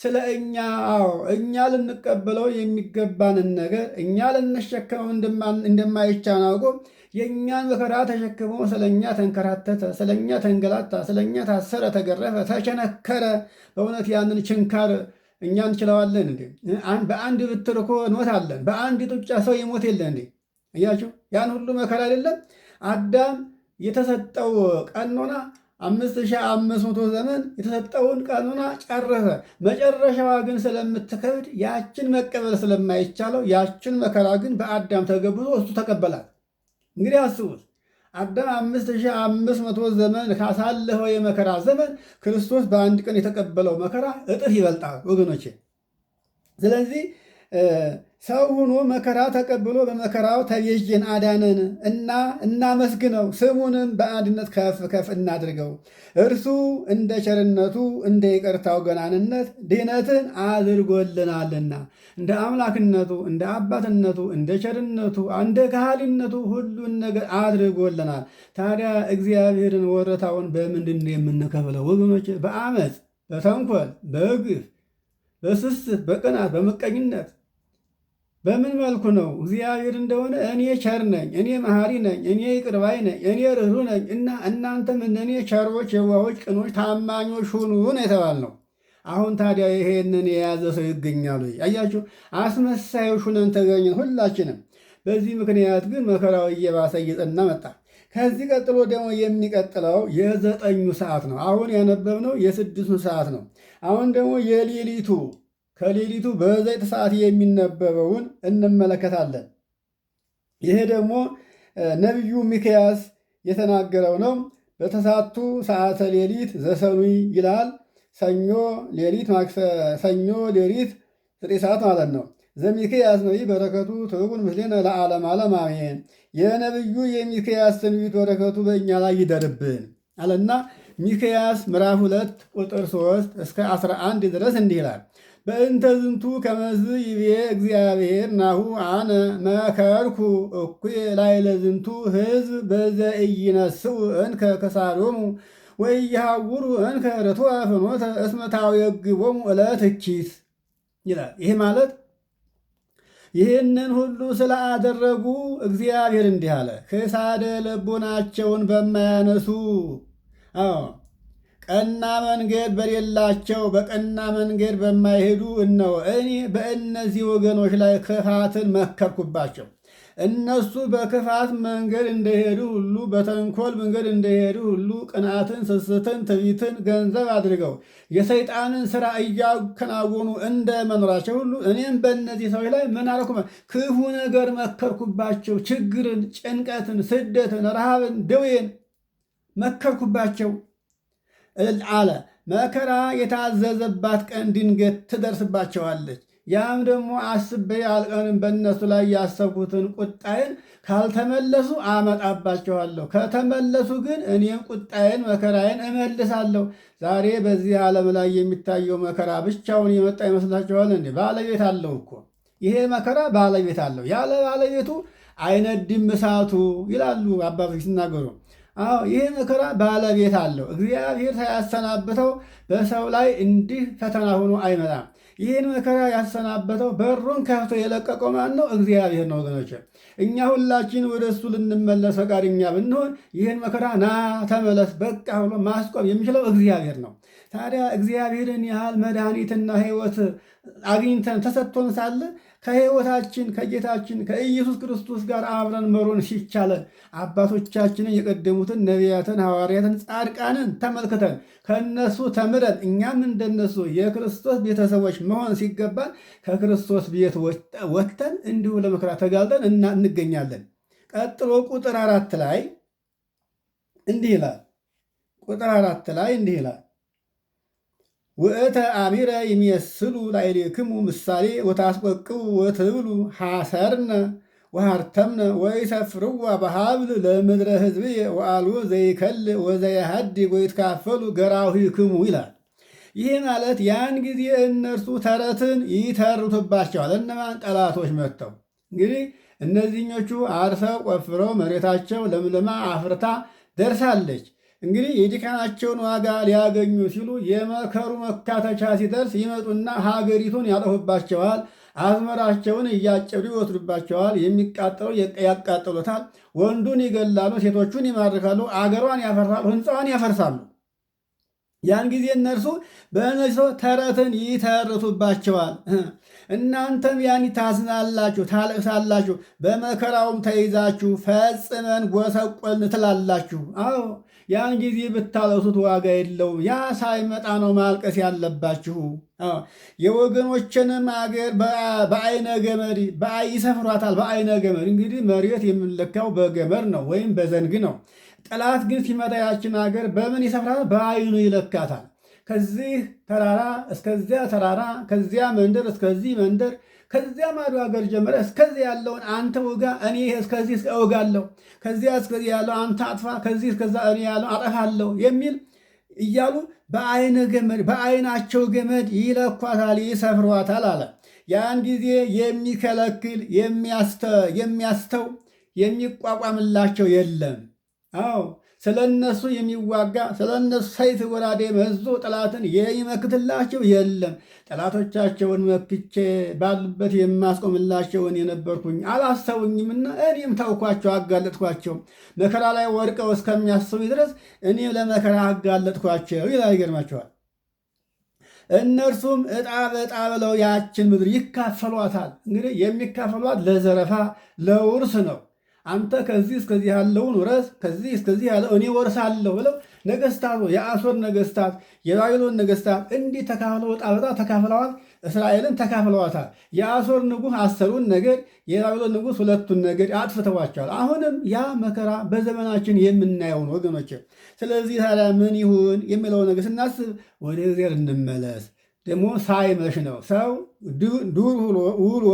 [SPEAKER 1] ስለ እኛ ልንቀበለው የሚገባንን ነገር እኛ ልንሸከመው እንደማይቻል አውቆ የእኛን መከራ ተሸክሞ ስለ እኛ ተንከራተተ፣ ስለ እኛ ተንገላታ፣ ስለ እኛ ታሰረ፣ ተገረፈ፣ ተቸነከረ። በእውነት ያንን ችንካር እኛ እንችለዋለን እንዴ? በአንድ ብትር እኮ እንሞታለን። በአንድ ጡጫ ሰው ይሞት የለ እንዴ? እያችሁ ያን ሁሉ መከራ አይደለም አዳም የተሰጠው ቀኖና 5500 ዘመን የተሰጠውን ቀኖና ጨረሰ። መጨረሻዋ ግን ስለምትከብድ ያችን መቀበል ስለማይቻለው ያችን መከራ ግን በአዳም ተገብቶ እሱ ተቀበላል። እንግዲህ አስቡት፣ አዳም 5500 ዘመን ካሳለፈው የመከራ ዘመን ክርስቶስ በአንድ ቀን የተቀበለው መከራ እጥፍ ይበልጣል ወገኖቼ። ስለዚህ ሰው ሆኖ መከራ ተቀብሎ በመከራው ተቤዠን፣ አዳነን እና እናመስግነው፣ ስሙንም በአንድነት ከፍ ከፍ እናድርገው። እርሱ እንደ ቸርነቱ እንደ ይቅርታው ገናንነት ድኅነትን አድርጎልናልና እንደ አምላክነቱ እንደ አባትነቱ እንደ ቸርነቱ እንደ ካህሊነቱ ሁሉን ነገር አድርጎልናል። ታዲያ እግዚአብሔርን ወረታውን በምንድን ነው የምንከፍለው ወገኖች? በአመፅ፣ በተንኮል፣ በግፍ፣ በስስት፣ በቅናት፣ በምቀኝነት በምን መልኩ ነው? እግዚአብሔር እንደሆነ እኔ ቸር ነኝ፣ እኔ መሐሪ ነኝ፣ እኔ ይቅር ባይ ነኝ፣ እኔ ርኅሩህ ነኝ እና እናንተም እንደኔ ቸሮች፣ የዋሆች፣ ቅኖች፣ ታማኞች ሁኑ ነው የተባልነው። አሁን ታዲያ ይሄንን የያዘ ሰው ይገኛሉ? አያችሁ፣ አስመሳዮች ሁነን ተገኘን ሁላችንም። በዚህ ምክንያት ግን መከራው እየባሰ እየጸና መጣ። ከዚህ ቀጥሎ ደግሞ የሚቀጥለው የ9 ሰዓት ነው። አሁን ያነበብነው የ6 ሰዓት ነው። አሁን ደግሞ የሌሊቱ ከሌሊቱ በ9 ሰዓት የሚነበበውን እንመለከታለን። ይሄ ደግሞ ነቢዩ ሚክያስ የተናገረው ነው። በተሳቱ ሰዓተ ሌሊት ዘሰኑይ ይላል። ሰኞ ሌሊት 9 ሰዓት ማለት ነው። ዘሚክያስ ነቢይ በረከቱ ትኩን ምስሌነ ለዓለም ዓለም አሜን። የነቢዩ የሚክያስ ትንቢት በረከቱ በእኛ ላይ ይደርብን አለና ሚክያስ ምዕራፍ 2 ቁጥር 3 እስከ 11 ድረስ እንዲህ ይላል። በእንተ ዝንቱ ከመዝ ይቤ እግዚአብሔር ናሁ አነ መከርኩ እኩይ ላዕለ ዝንቱ ሕዝብ በዘኢይነስኡ እንከ ከሳሎሙ ወኢይሃውሩ እንከ ርቱዐ ፍኖተ እስመ ታዌግቦሙ ዕለተ እኪት ይላል። ይህ ማለት ይህንን ሁሉ ስላደረጉ እግዚአብሔር እንዲህ አለ፣ ክሳደ ልቡናቸውን በማያነሱ ቀና መንገድ በሌላቸው በቀና መንገድ በማይሄዱ እነሆ እኔ በእነዚህ ወገኖች ላይ ክፋትን መከርኩባቸው። እነሱ በክፋት መንገድ እንደሄዱ ሁሉ በተንኮል መንገድ እንደሄዱ ሁሉ ቅናትን፣ ስስትን፣ ትዕቢትን ገንዘብ አድርገው የሰይጣንን ስራ እያከናወኑ እንደ መኖራቸው ሁሉ እኔም በእነዚህ ሰዎች ላይ ምን አልኩ? ክፉ ነገር መከርኩባቸው። ችግርን፣ ጭንቀትን፣ ስደትን፣ ረሃብን፣ ደዌን መከርኩባቸው አለ። መከራ የታዘዘባት ቀን ድንገት ትደርስባቸዋለች። ያም ደግሞ አስቤ አልቀንም በእነሱ ላይ ያሰብኩትን ቁጣዬን ካልተመለሱ አመጣባቸዋለሁ። ከተመለሱ ግን እኔም ቁጣዬን መከራዬን እመልሳለሁ። ዛሬ በዚህ ዓለም ላይ የሚታየው መከራ ብቻውን የመጣ ይመስላችኋል እንዴ? ባለቤት አለው እኮ ይሄ መከራ ባለቤት አለው። ያለ ባለቤቱ አይነድም እሳቱ ይላሉ አባቶች ሲናገሩ። አዎ ይህ መከራ ባለቤት አለው። እግዚአብሔር ሳያሰናብተው በሰው ላይ እንዲህ ፈተና ሆኖ አይመጣም። ይህን መከራ ያሰናበተው በሩን ከፍቶ የለቀቀው ማን ነው? እግዚአብሔር ነው ወገኖች። እኛ ሁላችን ወደ እሱ ልንመለስ ፈቃደኛ ብንሆን ይህን መከራ ና ተመለስ በቃ ብሎ ማስቆም የሚችለው እግዚአብሔር ነው። ታዲያ እግዚአብሔርን ያህል መድኃኒትና ሕይወት አግኝተን ተሰጥቶን ሳለ ከሕይወታችን ከጌታችን ከኢየሱስ ክርስቶስ ጋር አብረን መሮን ሲቻለን አባቶቻችንን የቀደሙትን ነቢያትን፣ ሐዋርያትን፣ ጻድቃንን ተመልክተን ከነሱ ተምረን እኛም እንደነሱ የክርስቶስ ቤተሰቦች መሆን ሲገባን ከክርስቶስ ቤት ወጥተን እንዲሁ ለመከራ ተጋልጠን እንገኛለን። ቀጥሎ ቁጥር 4 ላይ እንዲህ ይላል። ቁጥር 4 ላይ እንዲህ ይላል ውእተ አሚረ የሚየስሉ ላዕሌክሙ ምሳሌ ወታስቆቅቡ ወትብሉ ሐሰርነ ወሃርተምነ ወይሰፍርዋ በሀብል ለምድረ ሕዝብየ ወአልቦ ዘይከል ወዘየሃድግ ወይትካፈሉ ገራዊክሙ ይላል። ይህ ማለት ያን ጊዜ እነርሱ ተረትን ይተርቱባቸዋል። እነማን? ጠላቶች መጥተው እንግዲህ እነዚህኞቹ አርሰው ቆፍረው መሬታቸው ለምልማ አፍርታ ደርሳለች። እንግዲህ የድካማቸውን ዋጋ ሊያገኙ ሲሉ የመከሩ መካተቻ ሲደርስ ይመጡና ሀገሪቱን ያጠፉባቸዋል። አዝመራቸውን እያጨዱ ይወስዱባቸዋል። የሚቃጠሉ ያቃጥሉታል። ወንዱን ይገላሉ፣ ሴቶቹን ይማርካሉ፣ አገሯን ያፈርሳሉ፣ ሕንፃዋን ያፈርሳሉ። ያን ጊዜ እነርሱ በእነሱ ተረትን ይተርቱባቸዋል። እናንተም ያን ታዝናላችሁ፣ ታለቅሳላችሁ፣ በመከራውም ተይዛችሁ ፈጽመን ጎሰቆልን ትላላችሁ። አዎ ያን ጊዜ ብታለቅሱት ዋጋ የለውም። ያ ሳይመጣ ነው ማልቀስ ያለባችሁ። የወገኖችንም አገር በአይነ ገመድ ይሰፍሯታል። በአይነ ገመድ እንግዲህ መሬት የምንለካው በገመድ ነው ወይም በዘንግ ነው። ጠላት ግን ሲመጣ ያችን አገር በምን ይሰፍራታል? በአይኑ ይለካታል። ከዚህ ተራራ እስከዚያ ተራራ፣ ከዚያ መንደር እስከዚህ መንደር፣ ከዚያ ማዶ ሀገር ጀመረ እስከዚህ ያለውን አንተ ውጋ፣ እኔ እስከዚህ እወጋለሁ፣ ከዚያ እስከዚህ ያለው አንተ አጥፋ፣ ከዚህ እስከዛ እኔ ያለው አጠፋለሁ የሚል እያሉ በአይነ ገመድ በአይናቸው ገመድ ይለኳታል፣ ይሰፍሯታል አለ። ያን ጊዜ የሚከለክል የሚያስተው የሚቋቋምላቸው የለም። አዎ ስለ እነሱ የሚዋጋ ስለ እነሱ ሰይፍ ጎራዴ መዞ ጠላትን የሚመክትላቸው የለም። ጠላቶቻቸውን መክቼ ባሉበት የማስቆምላቸውን የነበርኩኝ አላስተውኝምና እኔም ተውኳቸው፣ አጋለጥኳቸው። መከራ ላይ ወድቀው እስከሚያስቡ ድረስ እኔም ለመከራ አጋለጥኳቸው ይላል። ይገርማቸዋል። እነርሱም ዕጣ በዕጣ ብለው ያችን ምድር ይካፈሏታል። እንግዲህ የሚካፈሏት ለዘረፋ ለውርስ ነው። አንተ ከዚህ እስከዚህ ያለውን ውረስ፣ ከዚህ እስከዚህ ያለው እኔ ወርሳለሁ ብለው ነገስታቱ የአሦር ነገስታት የባቢሎን ነገስታት እንዲህ ተካፍለው ዕጣ በዕጣ ተካፍለዋል። እስራኤልን ተካፍለዋታል። የአሦር ንጉሥ 10ን ነገድ፣ የባቢሎን ንጉሥ 2ቱን ነገድ አጥፍተዋቸዋል። አሁንም ያ መከራ በዘመናችን የምናየው ነው ወገኖች። ስለዚህ ታዲያ ምን ይሁን የሚለው ነገር ስናስብ ወደ እግዚአብሔር እንመለስ። ደግሞ ሳይመሽ ነው ሰው ዱር ውሎ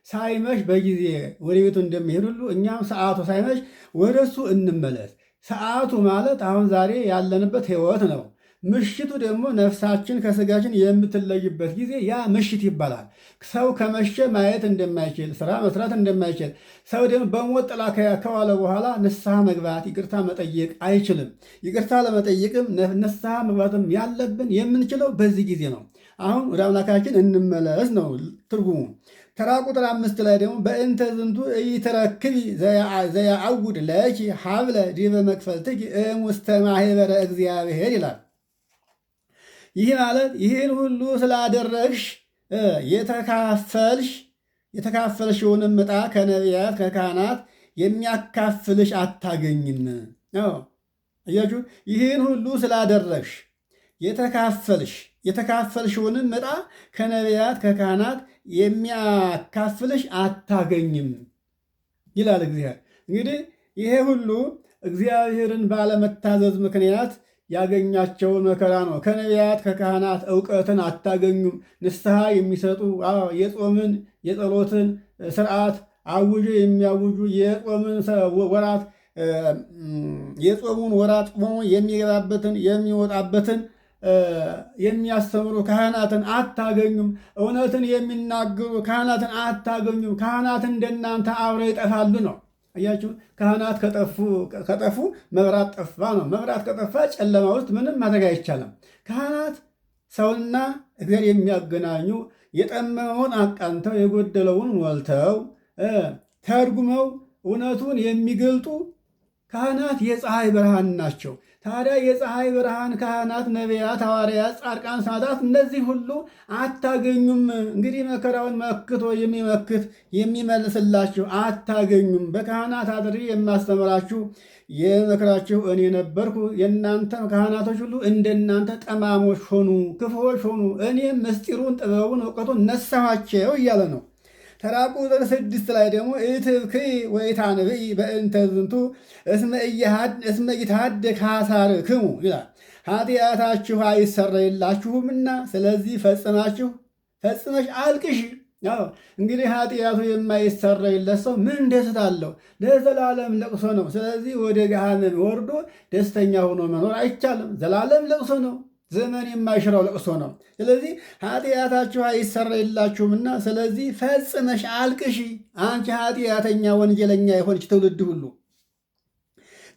[SPEAKER 1] ሳይመሽ በጊዜ ወደ ቤቱ እንደሚሄድ ሁሉ እኛም ሰዓቱ ሳይመሽ ወደ እሱ እንመለስ። ሰዓቱ ማለት አሁን ዛሬ ያለንበት ሕይወት ነው። ምሽቱ ደግሞ ነፍሳችን ከስጋችን የምትለይበት ጊዜ ያ ምሽት ይባላል። ሰው ከመሸ ማየት እንደማይችል፣ ስራ መስራት እንደማይችል፣ ሰው ደግሞ በሞት ጥላ ከዋለ በኋላ ንስሐ መግባት ይቅርታ መጠየቅ አይችልም። ይቅርታ ለመጠየቅም ንስሐ መግባትም ያለብን የምንችለው በዚህ ጊዜ ነው። አሁን ወደ አምላካችን እንመለስ ነው ትርጉሙ። ተራ ቁጥር 5 ላይ ደግሞ በእንተ ዝንቱ ኢትረክቢ ዘያአውድ ለኪ ሀብለ ዲበ መክፈልትኪ እሙስተ ማኅበረ እግዚአብሔር ይላል። ይህ ማለት ይህን ሁሉ ስላደረግሽ የተካፈልሽውንም ዕጣ ከነቢያት ከካህናት የሚያካፍልሽ አታገኝም። አያችሁ፣ ይህን ሁሉ ስላደረግሽ የተካፈልሽውንም ዕጣ ከነቢያት ከካህናት የሚያካፍልሽ አታገኝም ይላል እግዚአብሔር። እንግዲህ ይሄ ሁሉ እግዚአብሔርን ባለመታዘዝ ምክንያት ያገኛቸውን መከራ ነው። ከነቢያት ከካህናት እውቀትን አታገኙም። ንስሐ የሚሰጡ የጾምን የጸሎትን ስርዓት አውጆ የሚያውጁ የጾሙን ወራት ጾሞ የሚገባበትን የሚወጣበትን የሚያስተምሩ ካህናትን አታገኙም። እውነትን የሚናገሩ ካህናትን አታገኙም። ካህናት እንደናንተ አብረው ይጠፋሉ ነው። አያችሁ፣ ካህናት ከጠፉ መብራት ጠፋ ነው። መብራት ከጠፋ ጨለማ ውስጥ ምንም ማድረግ አይቻልም። ካህናት ሰውና እግዚአብሔር የሚያገናኙ የጠመመውን አቃንተው የጎደለውን ሞልተው ተርጉመው እውነቱን የሚገልጡ ካህናት የፀሐይ ብርሃን ናቸው። ታዲያ የፀሐይ ብርሃን ካህናት፣ ነቢያት፣ ሐዋርያት፣ ጻድቃን፣ ሰማዕታት እነዚህ ሁሉ አታገኙም። እንግዲህ መከራውን መክቶ የሚመልስላችሁ አታገኙም። በካህናት አድሬ የማስተምራችሁ የመክራችሁ እኔ ነበርኩ። የእናንተ ካህናቶች ሁሉ እንደናንተ ጠማሞች ሆኑ፣ ክፉዎች ሆኑ። እኔም ምስጢሩን፣ ጥበቡን፣ እውቀቱን ነሳኋቸው እያለ ነው። ተራ ቁጥር 6 ላይ ደግሞ ኢትብክይ ወኢታንብኢ በእንተ ዝንቱ እስመ ይትሐደግ ኀሣርክሙ ይላል። ኃጢአታችሁ አይሰረይላችሁምና ስለዚህ ፈጽመሽ አልቅሽ። እንግዲህ ኃጢአቱ የማይሰረይለት ሰው ምን ደስታ አለው? ለዘላለም ለቅሶ ነው። ስለዚህ ወደ ገሃነም ወርዶ ደስተኛ ሆኖ መኖር አይቻልም። ዘላለም ለቅሶ ነው። ዘመን የማይሽረው ለቅሶ ነው። ስለዚህ ኃጢአታችሁ አይሰረይላችሁምና ስለዚህ ፈጽመሽ አልቅሺ፣ አንቺ ኃጢአተኛ ወንጀለኛ የሆነች ትውልድ ሁሉ።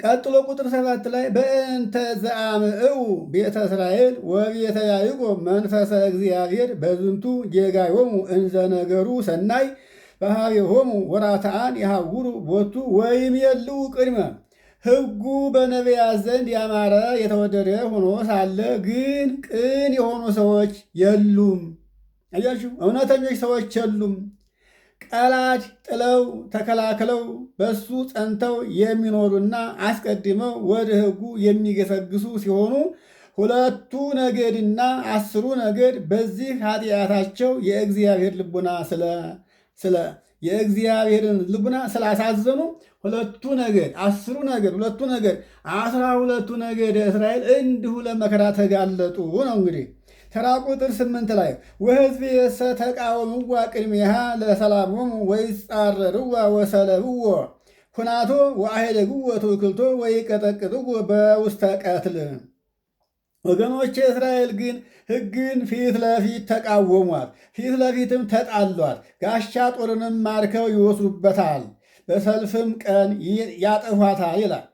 [SPEAKER 1] ቀጥሎ ቁጥር 7 ላይ በእንተ ዘአምዕው ቤተ እስራኤል ወቤተ ያዕቆብ መንፈሰ እግዚአብሔር በዝንቱ ጌጋዮሙ እንዘ ነገሩ ሰናይ በኀቤሆሙ ወራትዓን የሐውሩ ቦቱ ወይሜልኡ ቅድመ ሕጉ በነቢያት ዘንድ ያማረ የተወደደ ሆኖ ሳለ ግን ቅን የሆኑ ሰዎች የሉም። አያችሁ፣ እውነተኞች ሰዎች የሉም። ቀላድ ጥለው ተከላክለው በሱ ጸንተው የሚኖሩና አስቀድመው ወደ ሕጉ የሚገሰግሱ ሲሆኑ 2ቱ ነገድና 10ሩ ነገድ በዚህ ኃጢአታቸው የእግዚአብሔርን ልቡና ስላሳዘኑ 2ቱ ነገድ 10ሩ ነገድ 2ቱ ነገድ 12ቱ ነገድ እስራኤል እንዲሁ ለመከራ ተጋለጡ ነው። እንግዲህ ተራ ቁጥር 8 ላይ ወሕዝብ የሰ ተቃወምዋ ቅድሜሃ ለሰላሞሙ ወይጻረርዋ ወሰለብዎ ኩናቶ ወአሄደግዎ ትውክልቶ ወይቀጠቅጥዎ በውስተ ቀትል። ወገኖች እስራኤል ግን ሕግን ፊት ለፊት ተቃወሟት፣ ፊት ለፊትም ተጣሏት። ጋሻ ጦርንም ማርከው ይወስዱበታል፣ በሰልፍም ቀን ያጠፏታል ይላል።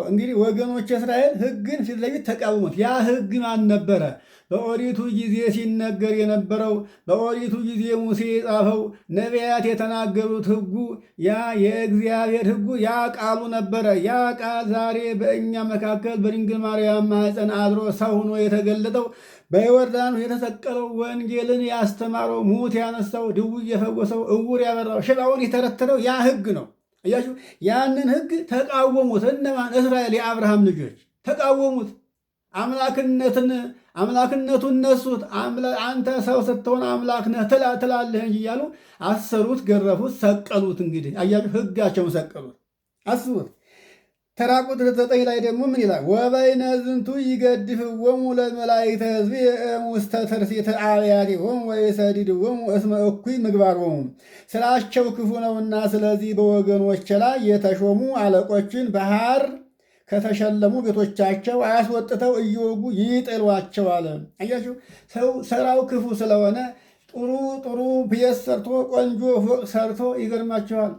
[SPEAKER 1] እንግዲህ ወገኖች እስራኤል ሕግን ፊት ለፊት ተቃወሙት። ያ ሕግ ማን ነበረ? በኦሪቱ ጊዜ ሲነገር የነበረው በኦሪቱ ጊዜ ሙሴ የጻፈው ነቢያት የተናገሩት ሕጉ ያ የእግዚአብሔር ሕጉ ያ ቃሉ ነበረ። ያ ቃል ዛሬ በእኛ መካከል በድንግል ማርያም ማኅፀን አድሮ ሰው ሆኖ የተገለጠው በዮርዳኖስ የተሰቀለው ወንጌልን ያስተማረው ሙት ያነሳው ድውይ የፈወሰው ዕውር ያበራው ሽባውን የተረተረው ያ ሕግ ነው። እያችሁ ያንን ሕግ ተቃወሙት። እነማን? እስራኤል የአብርሃም ልጆች ተቃወሙት። አምላክነቱን ነሱት። አንተ ሰው ስትሆን አምላክ ነህ ትላለህ እንጂ እያሉ አሰሩት፣ ገረፉት፣ ሰቀሉት። እንግዲህ አያችሁ ሕጋቸውን ሰቀሉት። አስቡት። ተራ ቁጥር 9 ላይ ደግሞ ምን ይላል? ወበይነ ዝንቱ ይገድፍዎሙ ለመላእክተ ሕዝብ ውስተ ትርሲተ አብያቲሆሙ ወይሰድድዎሙ እስመ እኩይ ምግባሮሙ። ስራቸው ክፉ ነውና ስለዚህ በወገኖች ላይ የተሾሙ አለቆችን በሐር ከተሸለሙ ቤቶቻቸው አያስወጥተው እየወጉ ይጥሏቸዋል። አያችሁ፣ ሰው ስራው ክፉ ስለሆነ ጥሩ ጥሩ ቤት ሰርቶ ቆንጆ ፎቅ ሰርቶ ይገርማቸዋል።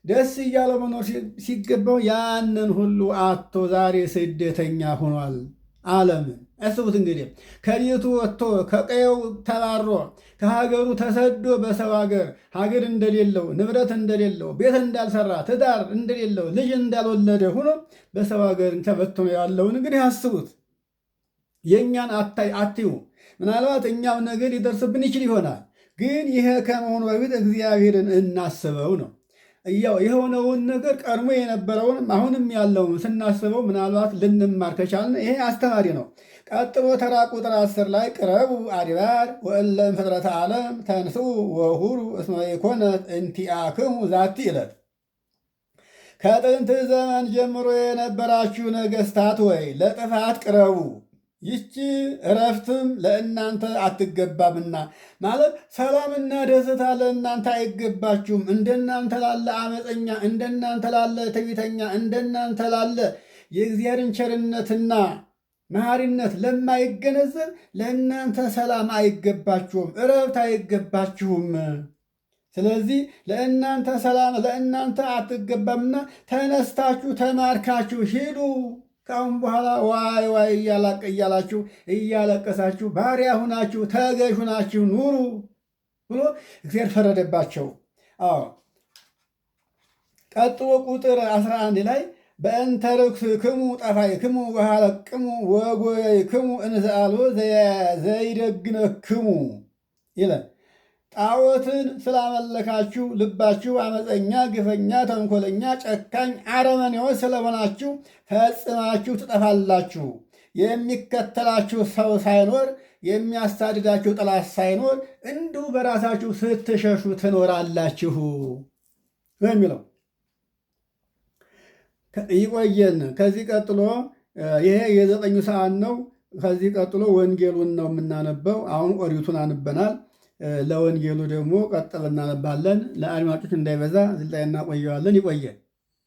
[SPEAKER 1] ደስ እያለው መኖር ሲገባው ያንን ሁሉ አቶ ዛሬ ስደተኛ ሆኗል። ዓለምን አስቡት እንግዲህ ከቤቱ ወጥቶ ከቀየው ተባሮ ከሀገሩ ተሰዶ በሰው ሀገር እንደሌለው ንብረት እንደሌለው ቤት እንዳልሰራ ትዳር እንደሌለው ልጅ እንዳልወለደ ሆኖ በሰው ሀገር ተበትኖ ያለውን እንግዲህ አስቡት። የእኛን አትዩ። ምናልባት እኛም ነገር ሊደርስብን ይችል ይሆናል። ግን ይሄ ከመሆኑ በፊት እግዚአብሔርን እናስበው ነው። ያው የሆነውን ነገር ቀድሞ የነበረውንም አሁንም ያለውን ስናስበው ምናልባት ልንማር ከቻልን ይሄ አስተማሪ ነው። ቀጥሎ ተራ ቁጥር 10 ላይ ቅረቡ አድባር ወእለም ፍጥረተ ዓለም ተንሥኡ ወሁሩ እስመ ኢኮነት እንቲአክሙ ዛቲ ዕለት። ከጥንት ዘመን ጀምሮ የነበራችሁ ነገሥታት ወይ ለጥፋት ቅረቡ፣ ይቺ እረፍትም ለእናንተ አትገባምና። ማለት ሰላምና ደስታ ለእናንተ አይገባችሁም። እንደናንተ ላለ አመፀኛ፣ እንደናንተ ላለ ትዕቢተኛ፣ እንደናንተ ላለ የእግዚአብሔርን ቸርነትና መሐሪነት ለማይገነዘብ ለእናንተ ሰላም አይገባችሁም፣ እረፍት አይገባችሁም። ስለዚህ ለእናንተ ሰላም ለእናንተ አትገባምና ተነስታችሁ ተማርካችሁ ሂዱ። ከአሁን በኋላ ዋይ ዋይ እያላችሁ እያለቀሳችሁ ባሪያ ሁናችሁ ተገዥ ሁናችሁ ኑሩ ብሎ እግዚአብሔር ፈረደባቸው። አዎ ቀጥሎ ቁጥር 11 ላይ በእንተ ርክስክሙ ጠፋይክሙ ወሃለቅሙ ወጎየይክሙ እንዘ አልቦ ዘይደግነክሙ ይላል። ጣዖትን ስላመለካችሁ ልባችሁ አመፀኛ፣ ግፈኛ፣ ተንኮለኛ፣ ጨካኝ፣ አረመኔዎች ስለሆናችሁ ፈጽማችሁ ትጠፋላችሁ። የሚከተላችሁ ሰው ሳይኖር የሚያሳድዳችሁ ጠላት ሳይኖር እንዲሁ በራሳችሁ ስትሸሹ ትኖራላችሁ የሚለው ይቆየን። ከዚህ ቀጥሎ ይሄ የ9 ሰዓት ነው። ከዚህ ቀጥሎ ወንጌሉን ነው የምናነበው። አሁን ኦሪቱን አንበናል። ለወንጌሉ ደግሞ ቀጥል እናነባለን። ለአድማጮች እንዳይበዛ እዚህ ላይ እናቆየዋለን። ይቆየን።